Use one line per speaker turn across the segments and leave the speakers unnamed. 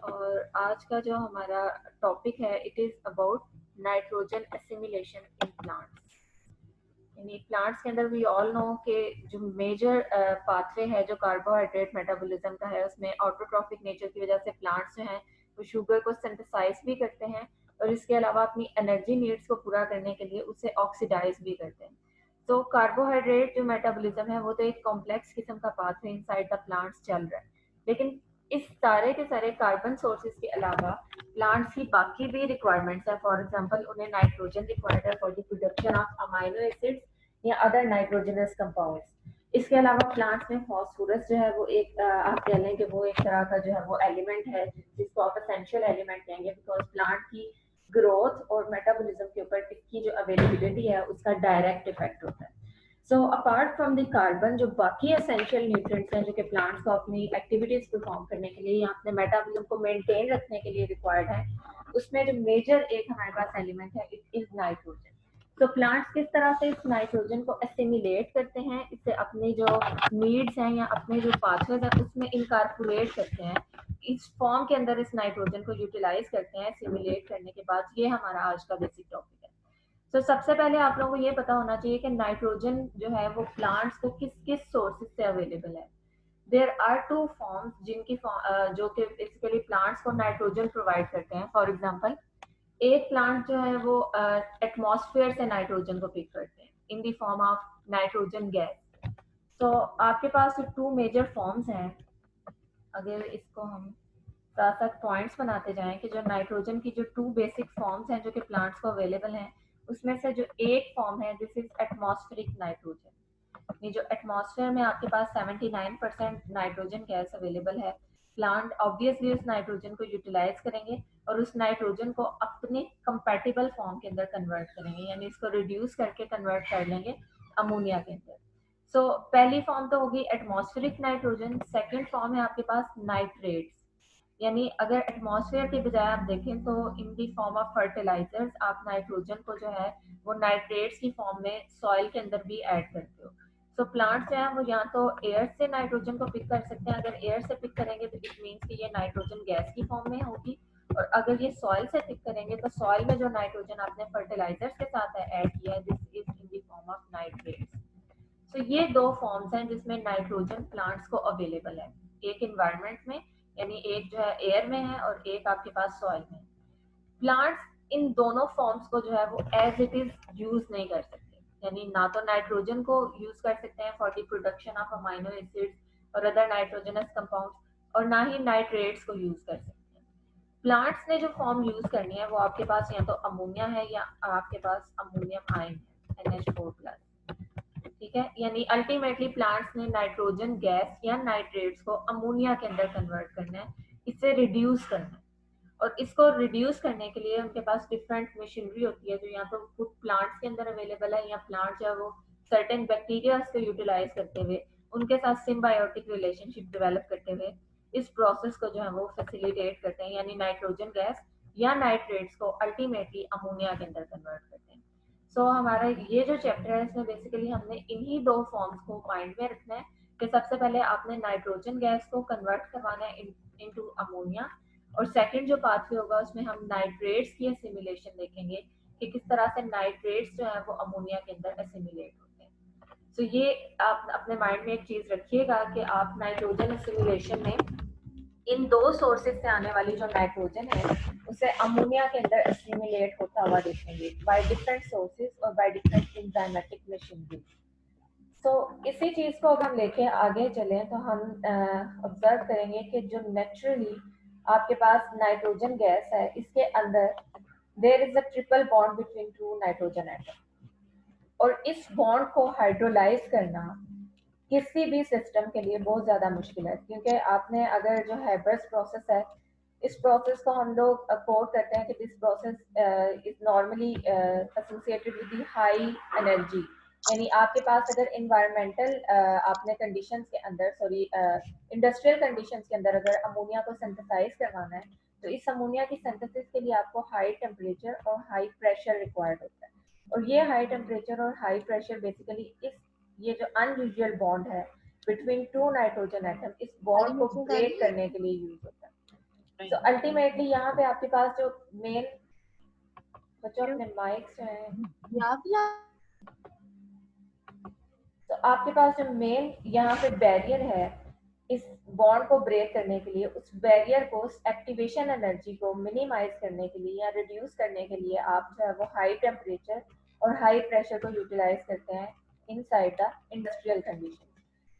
और आज का जो हमारा टॉपिक है it is about nitrogen assimilation in plants. यानी प्लांट्स के अंदर वी ऑल नो कि जो मेजर पाथवे है जो कार्बोहाइड्रेट मेटाबॉलिज्म का है उसमें ऑटोट्रॉफिक नेचर की वजह से प्लांट्स जो हैं वो शुगर को सिंथेसाइज भी करते हैं और इसके अलावा अपनी एनर्जी नीड्स को पूरा करने के लिए उसे ऑक्सीडाइज भी करते हैं। तो कार्बोहाइड्रेट जो मेटाबॉलिज्म है वो तो एक कॉम्प्लेक्स किस्म का पाथवे इनसाइड द प्लांट्स चल रहा है, लेकिन इस सारे के सारे कार्बन सोर्सेज के अलावा प्लांट्स की बाकी भी रिक्वायरमेंट्स है। फॉर एग्जांपल उन्हें नाइट्रोजन रिक्वायर्ड है for the production of amino acids या अदर नाइट्रोजनस कंपाउंड्स। इसके अलावा प्लांट्स में फास्फोरस जो है वो एक आप कह लें कि वो एक तरह का जो है वो एलिमेंट है जिसको आप एसेंशियल एलिमेंट कहेंगे, बिकॉज प्लांट की ग्रोथ और मेटाबॉलिज्म के ऊपर इसकी जो अवेलेबिलिटी है उसका डायरेक्ट इफेक्ट होता है। So apart from the carbon जो बाकी एसेंशियल न्यूट्रिएंट्स हैं जो कि प्लांट्स को अपनी एक्टिविटीज परफॉर्म करने के लिए या अपने मेटाबॉलिज्म को मेंटेन रखने के लिए रिक्वायर्ड है, उसमें जो मेजर एक हमारे पास एलिमेंट है इट इज नाइट्रोजन। तो प्लांट्स किस तरह से इस नाइट्रोजन को एसिमिलेट करते हैं, इससे अपनी जो नीड्स हैं या अपने जो पाथवेज हैं उसमें इनकारपोरेट करते हैं, इस फॉर्म के अंदर इस नाइट्रोजन को यूटिलाइज करते हैं एसिमिलेट करने के बाद। ये हमारा आज का बेसिक टॉपिक है। तो सबसे पहले आप लोगों को ये पता होना चाहिए कि नाइट्रोजन जो है वो प्लांट्स को किस किस सोर्सेज से अवेलेबल है। देयर आर टू फॉर्म्स जिनकी जो कि बेसिकली प्लांट्स को नाइट्रोजन प्रोवाइड करते हैं। फॉर एग्जांपल एक प्लांट जो है वो एटमॉस्फेयर से नाइट्रोजन को पिक करते हैं in the form of nitrogen gas. तो आपके पास टू मेजर फॉर्म्स हैं। अगर इसको हम साथ साथ पॉइंट्स बनाते जाएं कि जो नाइट्रोजन की जो टू बेसिक फॉर्म्स हैं जो कि प्लांट्स को अवेलेबल हैं, उसमें से जो एक फॉर्म है दिस इज एटमॉस्फेरिक नाइट्रोजन। ये जो एटमॉस्फेयर में आपके पास 79% नाइट्रोजन गैस अवेलेबल है, प्लांट ऑब्वियसली उस नाइट्रोजन को यूटिलाइज करेंगे और उस नाइट्रोजन को अपने कंपैटिबल फॉर्म के अंदर कन्वर्ट करेंगे, यानी इसको रिड्यूस करके कन्वर्ट कर लेंगे अमोनिया के अंदर। सो पहली फॉर्म तो होगी एटमॉस्फेरिक नाइट्रोजन। सेकेंड फॉर्म है आपके पास नाइट्रेट्स, यानी अगर एटमॉस्फेयर के बजाय आप देखें तो इन दी फॉर्म ऑफ फर्टिलाइजर्स आप नाइट्रोजन को जो है वो नाइट्रेट्स की फॉर्म में सॉइल के अंदर भी ऐड करते हो। सो प्लांट्स जो है वो या तो एयर से नाइट्रोजन को पिक कर सकते हैं, अगर एयर से पिक करेंगे तो इट मीन्स कि ये नाइट्रोजन गैस की फॉर्म में होगी, और अगर ये सॉइल से पिक करेंगे तो सॉइल में जो नाइट्रोजन आपने फर्टिलाइजर्स के साथ ऐड किया है this is in the form of nitrates. तो ये दो फॉर्म्स हैं जिसमें नाइट्रोजन प्लांट्स को अवेलेबल है, एक इन्वायरमेंट में यानी एक जो है एयर में है और एक आपके पास सॉइल में। प्लांट्स इन दोनों फॉर्म्स को जो है वो एज इट इज यूज नहीं कर सकते, यानी ना तो नाइट्रोजन को यूज कर सकते हैं for the production of amino acids और अदर नाइट्रोजनस कंपाउंड्स, और ना ही नाइट्रेट्स को यूज कर सकते हैं। प्लांट्स ने जो फॉर्म यूज करनी है वो आपके पास या तो अमोनिया है या आपके पास अमोनियम आयन है NH4+। ठीक है, यानी अल्टीमेटली प्लांट्स ने नाइट्रोजन गैस या नाइट्रेट्स को अमोनिया के अंदर कन्वर्ट करना है, इसे रिड्यूस करना है। और इसको रिड्यूस करने के लिए उनके पास डिफरेंट मशीनरी होती है जो या तो खुद प्लांट्स के अंदर अवेलेबल है या प्लांट जो है वो सर्टेन बैक्टीरिया को यूटिलाइज करते हुए उनके साथ सिम्बायोटिक रिलेशनशिप डेवलप करते हुए इस प्रोसेस को जो है वो फैसिलिटेट करते हैं, यानी नाइट्रोजन गैस या नाइट्रेट्स को अल्टीमेटली अमोनिया के अंदर कन्वर्ट करते हैं। हमारा ये जो चैप्टर है इसमें बेसिकली हमने इन्हीं दो फॉर्म्स को माइंड में रखना है कि सबसे पहले आपने नाइट्रोजन गैस को कन्वर्ट करवाना है इनटू अमोनिया, और सेकंड जो पाथवे होगा उसमें हम नाइट्रेट्स की एसिमिलेशन देखेंगे कि किस तरह से नाइट्रेट्स जो है वो अमोनिया के अंदर एसिमिलेट होते हैं। ये आप अपने माइंड में एक चीज रखिएगा कि आप नाइट्रोजन एसिमिलेशन में इन दो सोर्सेज से आने वाली जो नाइट्रोजन है उसे अमोनिया के अंदर एसिमिलेट होता हुआ देखेंगे बाय डिफरेंट सोर्सेज और बाय डिफरेंट एंजाइमेटिक मशीनरी। इसी चीज को अगर हम लेके आगे चलें तो हम ऑब्जर्व करेंगे कि जो नेचुरली आपके पास नाइट्रोजन गैस है इसके अंदर there is a triple bond between two nitrogen atom, और इस बॉन्ड को हाइड्रोलाइज करना किसी भी सिस्टम के लिए बहुत ज़्यादा मुश्किल है, क्योंकि आपने अगर जो हैबर्स प्रोसेस है इस प्रोसेस को हम लोग कोट करते हैं कि this process is normally associated with the high energy. यानी आपके पास अगर इन्वायरमेंटल आपने कंडीशंस के अंदर सॉरी इंडस्ट्रियल कंडीशंस के अंदर अगर अमोनिया को सिंथेसाइज करवाना है तो इस अमोनिया की सिंथेसिस के लिए आपको हाई टेम्परेचर और हाई प्रेशर रिक्वायर्ड होता है, और ये हाई टेम्परेचर और हाई प्रेशर बेसिकली इस ये जो अनयूजुअल बॉन्ड है बिटवीन टू नाइट्रोजन एटम इस बॉन्ड को ब्रेक करने के लिए यूज होता है। सो अल्टीमेटली यहाँ पे आपके पास जो मेन, बच्चों अपने माइक्स जो है, तो आपके पास जो मेन यहाँ पे बैरियर है इस बॉन्ड को ब्रेक करने के लिए, उस बैरियर को, एक्टिवेशन एनर्जी को मिनिमाइज करने के लिए या रिड्यूस करने के लिए आप जो है वो हाई टेम्परेचर और हाई प्रेशर को यूटिलाइज करते हैं इनसाइड द इंडस्ट्रियल कंडीशन।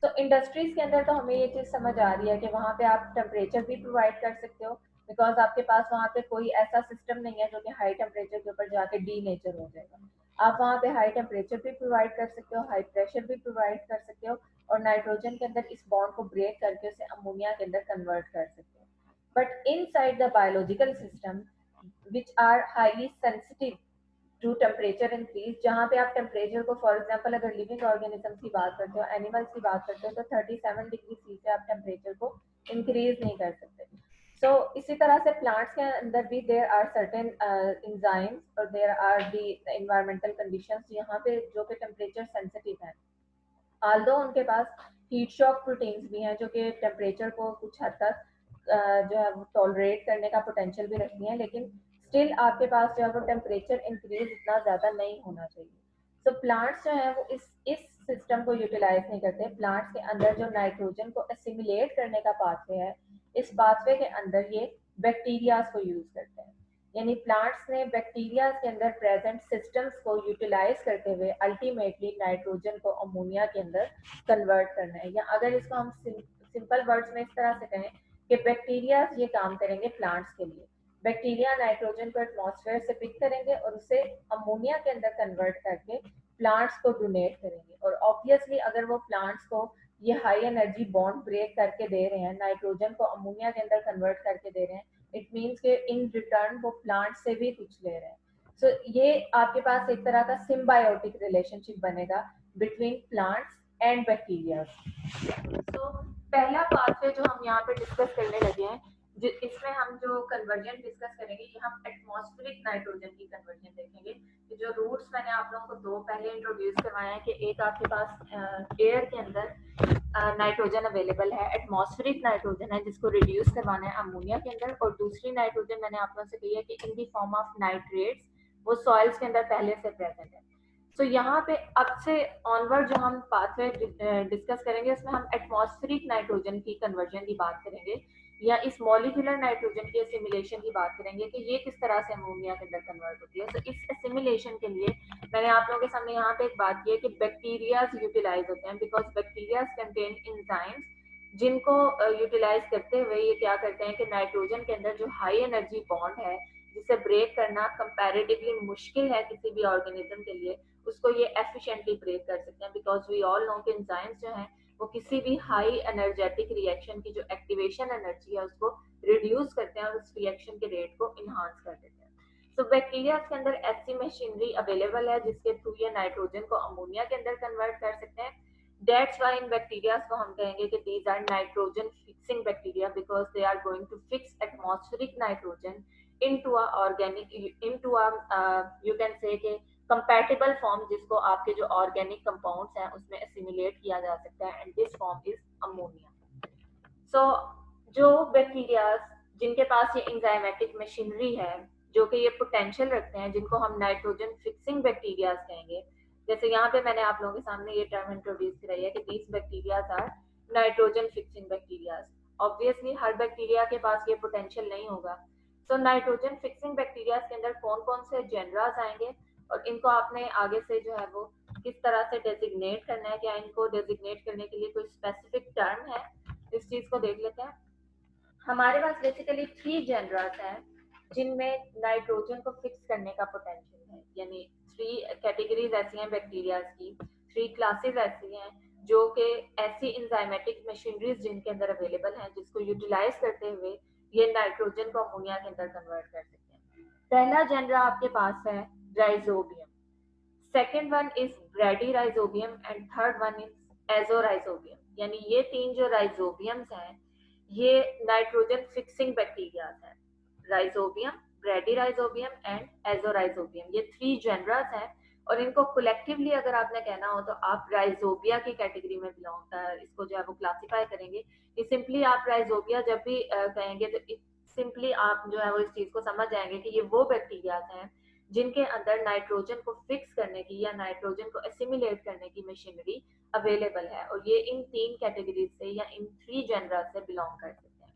तो इंडस्ट्रीज के अंदर तो हमें ये चीज समझ आ रही है कि वहाँ पे आप टेम्परेचर भी प्रोवाइड कर सकते हो, बिकॉज आपके पास वहाँ पे कोई ऐसा सिस्टम नहीं है जो कि हाई टेम्परेचर के ऊपर जाके डी नेचर हो जाएगा। आप वहाँ पे हाई टेम्परेचर भी प्रोवाइड कर सकते हो, हाई प्रेशर भी प्रोवाइड कर सकते हो, और नाइट्रोजन के अंदर इस बॉन्ड को ब्रेक करके उसे अमोनिया के अंदर कन्वर्ट कर सकते हो। But inside the biological system which are highly sensitive to temperature increase, जहाँ पे आप टेम्परेचर को, फॉर एग्जाम्पल अगर लिविंग ऑर्गेनिज्म की बात करते हो, एनिमल्स की बात करते हो, तो 37 डिग्री सी से आप टेम्परेचर को इंक्रीज नहीं कर सकते। सो इसी तरह से प्लांट्स के अंदर भी देयर आर सर्टेन एंजाइम्स और there are the environmental conditions यहाँ पे जो कि टेम्परेचर सेंसिटिव है। आल्दो उनके पास हीट शॉक प्रोटीन्स भी हैं जो कि टेम्परेचर को कुछ हद तक जो है वो टॉलरेट करने का पोटेंशियल भी रखती हैं, लेकिन स्टिल आपके पास जो है वो टेम्परेचर इंक्रीज इतना ज़्यादा नहीं होना चाहिए। तो प्लांट्स जो है वो इस सिस्टम को यूटिलाइज नहीं करते। प्लांट्स के अंदर जो नाइट्रोजन को एसिमिलेट करने का पाथवे है, इस पाथवे के अंदर ये बैक्टीरियाज को यूज करते हैं। यानी प्लांट्स ने बैक्टीरिया के अंदर प्रेजेंट सिस्टम्स को यूटिलाइज करते हुए अल्टीमेटली नाइट्रोजन को अमोनिया के अंदर कन्वर्ट करना है। या अगर इसको हम सिंपल वर्ड्स में इस तरह से कहें कि बैक्टीरिया ये काम करेंगे प्लांट्स के लिए। बैक्टीरिया नाइट्रोजन को एटमॉस्फेयर से पिक करेंगे और उसे अमोनिया के अंदर कन्वर्ट करके प्लांट्स को डोनेट करेंगे। और ऑब्वियसली अगर वो प्लांट्स को ये हाई एनर्जी बॉन्ड ब्रेक करके दे रहे हैं, नाइट्रोजन को अमोनिया के अंदर कन्वर्ट करके दे रहे हैं, इट मीन्स के इन रिटर्न वो प्लांट से भी कुछ ले रहे हैं। सो ये आपके पास एक तरह का सिम्बायोटिक रिलेशनशिप बनेगा बिटवीन प्लांट्स एंड बैक्टीरिया। सो पहला पाथवे जो हम यहाँ पे डिस्कस करने लगे हैं, इसमें हम जो कन्वर्जन डिस्कस करेंगे, ये हम एटमॉस्फेरिक नाइट्रोजन की कन्वर्जन देखेंगे। कि जो रूट्स मैंने आप लोगों को दो पहले इंट्रोड्यूस करवाए हैं कि एक आपके पास एयर के अंदर नाइट्रोजन अवेलेबल है, एटमॉस्फेरिक नाइट्रोजन है जिसको रिड्यूस करवाना है अमोनिया के अंदर, और दूसरी नाइट्रोजन मैंने आप लोगों से कही है कि इन दी फॉर्म ऑफ नाइट्रेट्स, वो सॉइल्स के अंदर पहले से प्रेजेंट है। तो यहाँ पे अब से ऑनवर्ड जो हम पाथवे डिस्कस करेंगे उसमें हम एटमॉस्फेरिक नाइट्रोजन की कन्वर्जन की बात करेंगे, या इस मॉलिक्यूलर नाइट्रोजन की एसिमिलेशन की बात करेंगे कि ये किस तरह से अमोनिया के अंदर कन्वर्ट होती है। तो इस एसिमिलेशन के लिए मैंने आप लोगों के सामने यहाँ पे एक बात की है कि बैक्टीरियाज यूटिलाइज होते हैं, बिकॉज बैक्टीरियाज कंटेन एंजाइम्स जिनको यूटिलाइज करते हुए ये क्या करते हैं कि नाइट्रोजन के अंदर जो हाई एनर्जी बॉन्ड है जिसे ब्रेक करना कंपैरेटिवली मुश्किल है किसी भी ऑर्गेनिज्म के लिए, उसको ये एफिशिएंटली ब्रेक कर सकते हैं। बिकॉज वी ऑल नो कि एंजाइम्स जो हैं वो किसी भी हाई एनर्जेटिक रिएक्शन की जो एक्टिवेशन एनर्जी है उसको रिड्यूस करते हैं और उस रिएक्शन के रेट को इन्हांस कर देते हैं। सो बैक्टीरिया के अंदर ऐसी मशीनरी अवेलेबल है जिसके थ्रू ये नाइट्रोजन को अमोनिया के अंदर कन्वर्ट कर सकते हैं। दैट्स व्हाई इन बैक्टीरिया को हम कहेंगे कि these are nitrogen fixing bacteria, because they are going to fix atmospheric nitrogen into a organic, into a you can say कि compatible form जिसको आपके जो organic compounds हैं उसमें assimilate किया जा सकता है, and this form is ammonia. So जो बैक्टीरिया जिनके पास ये enzymatic machinery है जो कि ये potential रखते हैं, जिनको हम नाइट्रोजन फिक्सिंग बैक्टीरिया कहेंगे, जैसे यहाँ पे मैंने आप लोगों के सामने ये टर्म इंट्रोड्यूस कराई है कि these bacteria are nitrogen fixing bacteria. Obviously her bacteria के पास ये पोटेंशियल नहीं होगा। तो नाइट्रोजन फिक्सिंग बैक्टीरिया के अंदर कौन कौन से जेनरास आएंगे और इनको आपने आगे से जो है वो किस तरह से डेजिग्नेट करना है, क्या इनको डेजिग्नेट करने के लिए कोई स्पेसिफिक टर्म है, इस चीज को देख लेते हैं। हमारे पास बेसिकली 3 जेनरास हैं जिनमें नाइट्रोजन को फिक्स करने का पोटेंशियल है। यानी 3 कैटेगरीज ऐसी हैं बैक्टीरिया की, 3 क्लासेस ऐसी हैं जो कि ऐसी इंजाइमेटिक मशीनरीज जिनके अंदर अवेलेबल हैं जिसको यूटिलाइज करते हुए ये नाइट्रोजन को अमोनिया के अंदर कन्वर्ट कर सकते हैं। पहला जेनरा आपके पास है rhizobium, second one is bradyrhizobium and third one is azorhizobium. यानी ये 3 जो राइजोबियम्स हैं ये नाइट्रोजन फिक्सिंग बैक्टीरिया हैं। राइजोबियम, ब्रेडीराइजोबियम एंड एजोराइजोबियम, ये 3 जेनरास हैं और इनको कलेक्टिवली अगर आपने कहना हो तो आप राइजोबिया की कैटेगरी में बिलोंग इसको जो है वो क्लासिफाई करेंगे। कि सिंपली आप राइजोबिया जब भी कहेंगे तो सिंपली आप जो है वो इस चीज को समझ जाएंगे कि ये वो बैक्टीरियाज हैं जिनके अंदर नाइट्रोजन को फिक्स करने की या नाइट्रोजन को एसिमिलेट करने की मशीनरी अवेलेबल है, और ये इन 3 कैटेगरीज से या इन 3 जनरा से बिलोंग करते हैं।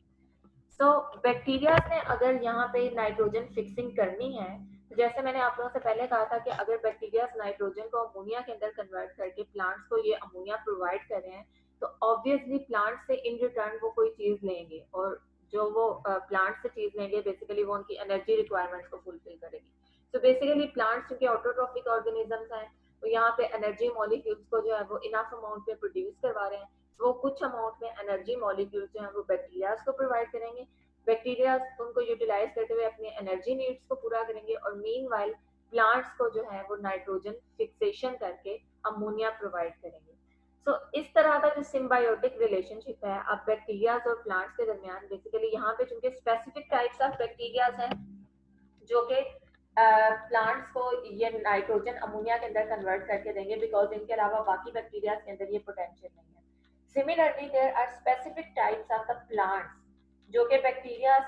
सो बैक्टीरिया ने अगर यहाँ पे नाइट्रोजन फिक्सिंग करनी है, तो जैसे मैंने आप लोगों से पहले कहा था कि अगर बैक्टीरिया नाइट्रोजन को अमोनिया के अंदर कन्वर्ट करके प्लांट्स को ये अमोनिया प्रोवाइड कर रहे हैं, तो ऑब्वियसली प्लांट से इन रिटर्न वो कोई चीज लेंगे, और जो वो प्लांट से चीज लेंगे बेसिकली वो उनकी एनर्जी रिक्वायरमेंट्स को फुलफिल करेगी। तो बेसिकली प्लांट्स चूंकि ऑटोट्रॉफिक ऑर्गेनिजम्स हैं, तो यहाँ पे एनर्जी मॉलिक्यूल्स को जो है वो इनफ अमाउंट में प्रोड्यूस करवा रहे हैं, वो कुछ अमाउंट में एनर्जी मॉलिक्यूल्स जो है वो बैक्टीरिया को प्रोवाइड करेंगे, बैक्टीरिया उनको यूटिलाइज करते हुए अपनी एनर्जी नीड्स को पूरा करेंगे, और मीनवाइल प्लांट्स को जो है वो नाइट्रोजन फिक्सेशन करके अमोनिया प्रोवाइड करेंगे। सो इस तरह का जो सिम्बायोटिक रिलेशनशिप है अब बैक्टीरियाज और प्लांट्स के दरमियान, बेसिकली यहाँ पे चूंकि स्पेसिफिक टाइप्स ऑफ बैक्टीरियाज हैं जो कि प्लांट्स को ये नाइट्रोजन अमोनिया के अंदर कन्वर्ट करके देंगे, बिकॉज इनके अलावा बाकी बैक्टीरिया के अंदर ये पोटेंशियल नहीं है। Similarly there are specific types of the plants जो कि बैक्टीरिया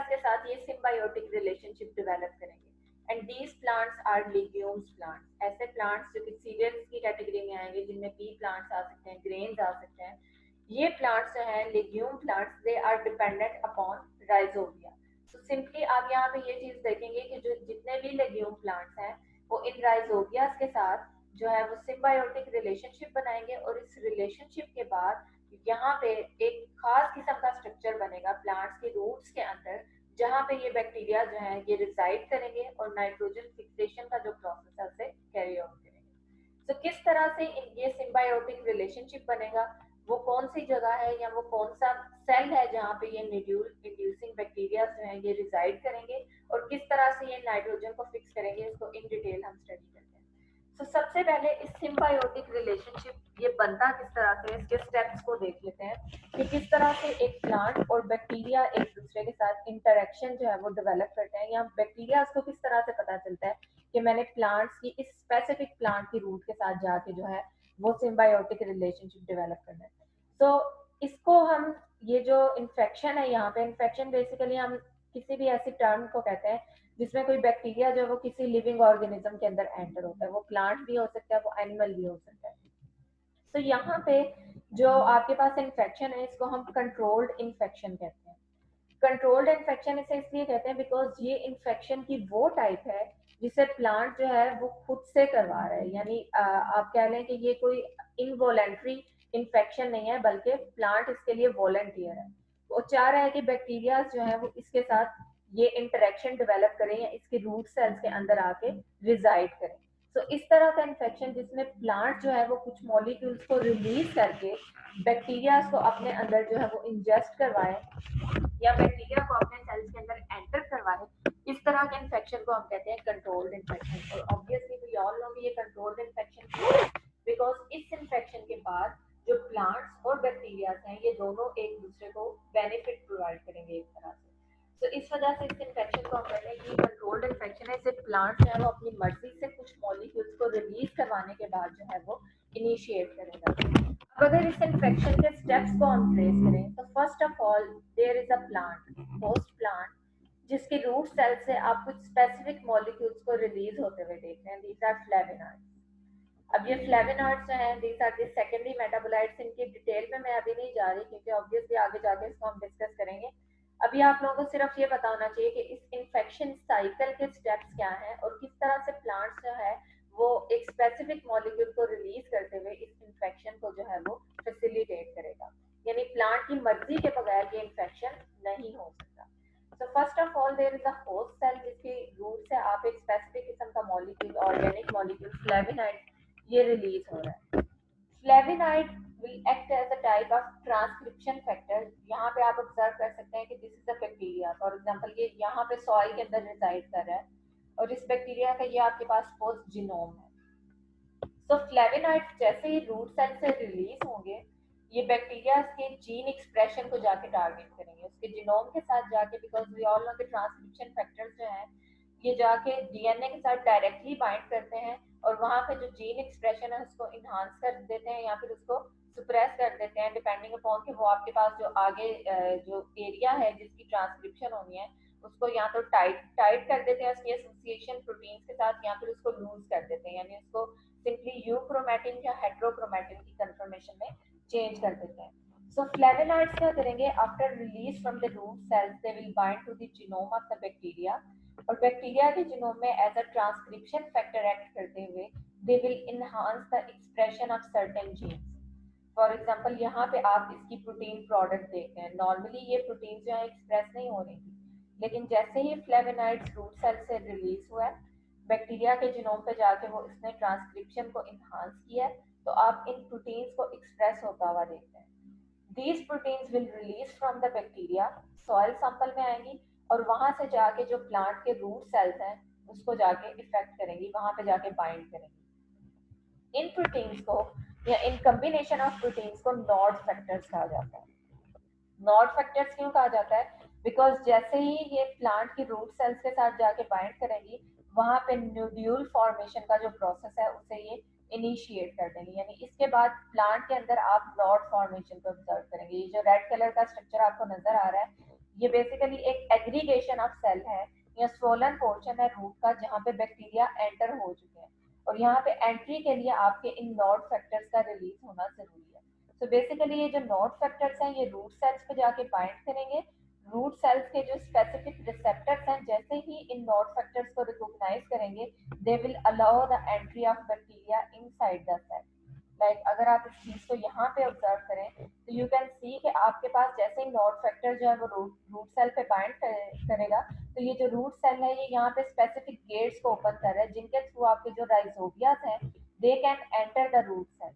के साथ ये सिम्बायोटिक रिलेशनशिप डेवलप करेंगे, and these plants are legumes plants. ऐसे प्लांट्स जो कि सीरियल्स की कैटेगरी में आएंगे, जिनमें पी प्लांट्स आ सकते हैं, ग्रेन्स आ सकते हैं, ये प्लांट्स जो हैं legume plants, they are dependent upon rhizobia. तो सिंपली आप यहाँ पे ये चीज देखेंगे कि जो जितने भी लेग्यूम प्लांट्स हैं वो इन राइजोबियास के साथ जो है वो सिम्बायोटिक रिलेशनशिप बनाएंगे, और इस रिलेशनशिप के बाद यहाँ पे एक खास किस्म का स्ट्रक्चर बनेगा प्लांट्स के रूट्स के अंदर, जहाँ पे ये बैक्टीरिया जो है ये रिजाइड करेंगे और नाइट्रोजन फिक्सेशन का जो प्रोसेस है उसे कैरी आउट करेंगे। तो किस तरह से ये सिम्बायोटिक रिलेशनशिप बनेगा, वो कौन सी जगह है या वो कौन सा सेल है जहाँ पे ये इंड्यूसिंग बैक्टीरिया जो है ये रिजाइड करेंगे, और किस तरह से ये नाइट्रोजन को फिक्स करेंगे, इसको इन डिटेल हम स्टडी करते हैं। तो सबसे पहले इस सिम्बायोटिक रिलेशनशिप ये बनता किस तरह से, इसके स्टेप्स को देख लेते हैं कि किस तरह से एक प्लांट और बैक्टीरिया एक दूसरे के साथ इंटरेक्शन जो है वो डेवलप करते हैं, या बैक्टीरिया को किस तरह से पता चलता है कि मैंने प्लांट्स की इस स्पेसिफिक प्लांट की रूट के साथ जाके जो है वो सिम्बायोटिक रिलेशनशिप डेवलप करना है। तो इसको हम ये जो इन्फेक्शन है, यहाँ पे इन्फेक्शन बेसिकली हम किसी भी ऐसी टर्म को कहते हैं जिसमें कोई बैक्टीरिया जो वो किसी लिविंग ऑर्गेनिज्म के अंदर एंटर होता है, वो प्लांट भी हो सकता है, वो एनिमल भी हो सकता है। तो यहाँ पे जो आपके पास इन्फेक्शन है इसको हम कंट्रोल्ड इन्फेक्शन कहते हैं। कंट्रोल्ड इन्फेक्शन इसे इसलिए कहते हैं बिकॉज ये इन्फेक्शन की वो टाइप है जिसे प्लांट जो है वो खुद से करवा रहा है, यानी आप कह लें कि ये कोई इनवॉलेंट्री इन्फेक्शन नहीं है, बल्कि प्लांट इसके लिए वॉलंटियर है। वो चाह रहा है कि बैक्टीरिया जो है वो इसके साथ ये इंटरेक्शन डेवलप करें या इसके रूट सेल्स के अंदर आके रिजाइड करें। तो इस तरह का इन्फेक्शन जिसमें प्लांट जो है वो कुछ मॉलिक्यूल्स को रिलीज करके बैक्टीरिया को अपने अंदर जो है वो इंजेस्ट करवाए या बैक्टीरिया को अपने सेल्स के अंदर एंटर करवाए, इस तरह के इन्फेक्शन को हम कहते हैं कंट्रोल्ड इन्फेक्शन। और ऑब्वियसली वी ऑल नो कि ये कंट्रोल्ड इन्फेक्शन बिकॉज इस इन्फेक्शन के बाद जो प्लांट्स और बैक्टीरिया हैं ये दोनों एक दूसरे को बेनिफिट प्रोवाइड करेंगे एक तरह से। तो इस वजह से इस इन्फेक्शन को हम कहते हैं कि कंट्रोल्ड इन्फेक्शन है। इसे प्लांट जो है वो अपनी मर्जी से कुछ मॉलिक्यूल्स को रिलीज करवाने के बाद जो है वो इनिशिएट करेगा। अब अगर इस इन्फेक्शन के स्टेप्स को हम ट्रेस करें तो first of all there is a plant, host plant, जिसके रूट सेल से आप कुछ स्पेसिफिक मॉलिक्यूल्स को रिलीज होते हुए देख रहे हैं। These are flavonoids. अब ये फ्लेविनॉइड्स जो हैं these are the secondary metabolites. इनकी डिटेल में मैं अभी नहीं जा रही क्योंकि ऑब्वियसली आगे जाके इसको हम डिस्कस करेंगे। अभी आप लोगों को सिर्फ ये पता होना चाहिए कि इस इन्फेक्शन साइकिल के स्टेप्स क्या हैं और किस तरह से प्लांट्स जो है वो एक स्पेसिफिक मॉलिक्यूल को रिलीज करते हुए इस इन्फेक्शन को जो है वो फैसिलिटेट करेगा, यानी प्लांट की मर्जी के बगैर ये इन्फेक्शन नहीं हो सकता। So first of all there is a host cell जिसके रूट से आप एक स्पेसिफिक किस्म का मॉलिक्यूल, ऑर्गेनिक मॉलिक्यूल फ्लेविनाइड ये रिलीज हो रहा है। फ्लेविनाइड will act as a type of transcription factor। यहाँ पे आप ऑब्जर्व कर सकते हैं कि this is a bacteria, for example ये यहाँ पे सॉइल के अंदर रिसाइड कर रहा है और इस बैक्टीरिया का ये आपके पास पोस्ट जीनोम है। तो फ्लेविनाइड्स जैसे ही रूट सेल से रिलीज होंगे ये बैक्टीरिया के जीन एक्सप्रेशन को जाके टारगेट करेंगे उसके जीनोम के साथ जाके, बिकॉज वी ऑल नो कि ट्रांसक्रिप्शन फैक्टर्स जो हैं ये जाके डीएनए के साथ डायरेक्टली बाइंड करते हैं और वहाँ पे जो जीन एक्सप्रेशन है उसको इन्हांस कर देते हैं या फिर उसको सुप्रेस कर देते हैं डिपेंडिंग अपॉन कि वो आपके पास जो आगे जो एरिया है जिसकी ट्रांसक्रिप्शन होनी है उसको या तो टाइट टाइट कर देते हैं उसकी एसोसिएशन प्रोटीन्स के साथ, या फिर उसको लूज कर देते हैं, यानी उसको सिंपली यूक्रोमैटिन या हेट्रोक्रोमैटिन की कंफर्मेशन में चेंज कर देते हैं. So flavonoids क्या करेंगे, after release from the root cells they will bind to the genome of the bacteria, और बैक्टीरिया के जीनोम में as a transcription factor act करते हुए they will enhance the expression of certain genes. For example यहाँ पे आप इसकी protein product देखते हैं, नॉर्मली ये प्रोटीन जो है एक्सप्रेस नहीं हो रही थी, लेकिन जैसे ही फ्लेवोनाइड्स रूट सेल से रिलीज हुआ है बैक्टीरिया के जीनोम पे जाके वो इसने ट्रांसक्रिप्शन को इनहांस किया है, तो आप इन प्रोटीन्स को एक्सप्रेस होता हुआ देखते हैं. These proteins will release from the bacteria, soil sample में आएंगी और वहां से जाके जो प्लांट के रूट सेल्स हैं उसको जाके इफेक्ट करेंगी, वहां पे जाके बाइंड करेंगी. इन प्रोटीन्स को या इन कॉम्बिनेशन ऑफ प्रोटीन्स को नॉड फैक्टर्स कहा जाता है. नॉड फैक्टर्स क्यों कहा जाता है, बिकॉज जैसे ही ये प्लांट की रूट सेल्स के साथ जाके बाइंड करेंगी वहां पे न्यूड्यूल फॉर्मेशन का जो प्रोसेस है उसे ये इनिशिएट कर देंगे, यानी इसके बाद प्लांट के अंदर आप नॉड फॉर्मेशन को ऑब्जर्व करेंगे. ये जो रेड कलर का स्ट्रक्चर आपको नजर आ रहा है ये बेसिकली एक एग्रीगेशन ऑफ सेल है या स्वोलन पोर्शन है रूट का जहाँ पे बैक्टीरिया एंटर हो चुके हैं, और यहाँ पे एंट्री के लिए आपके इन नॉड फैक्टर्स का रिलीज होना जरूरी है. तो बेसिकली ये जो नॉड फैक्टर्स हैं ये रूट सेल्स पे जाके बाइंड करेंगे. रूट सेल्स के जो स्पेसिफिक रिसेप्टर्स हैं जैसे ही इन नॉड फैक्टर्स को रिकॉग्नाइज करेंगे they will allow the entry of bacteria inside the cell. Like अगर आप इस चीज को यहाँ पे ऑब्जर्व करें तो यू कैन सी कि आपके पास जैसे ही नॉड फैक्टर जो है वो रूट सेल पे बाइंड करेगा, तो ये जो रूट सेल है ये यहाँ पे स्पेसिफिक गेट्स को ओपन कर रहा है जिनके थ्रू आपके जो राइजोबियास हैं they can enter the root cell.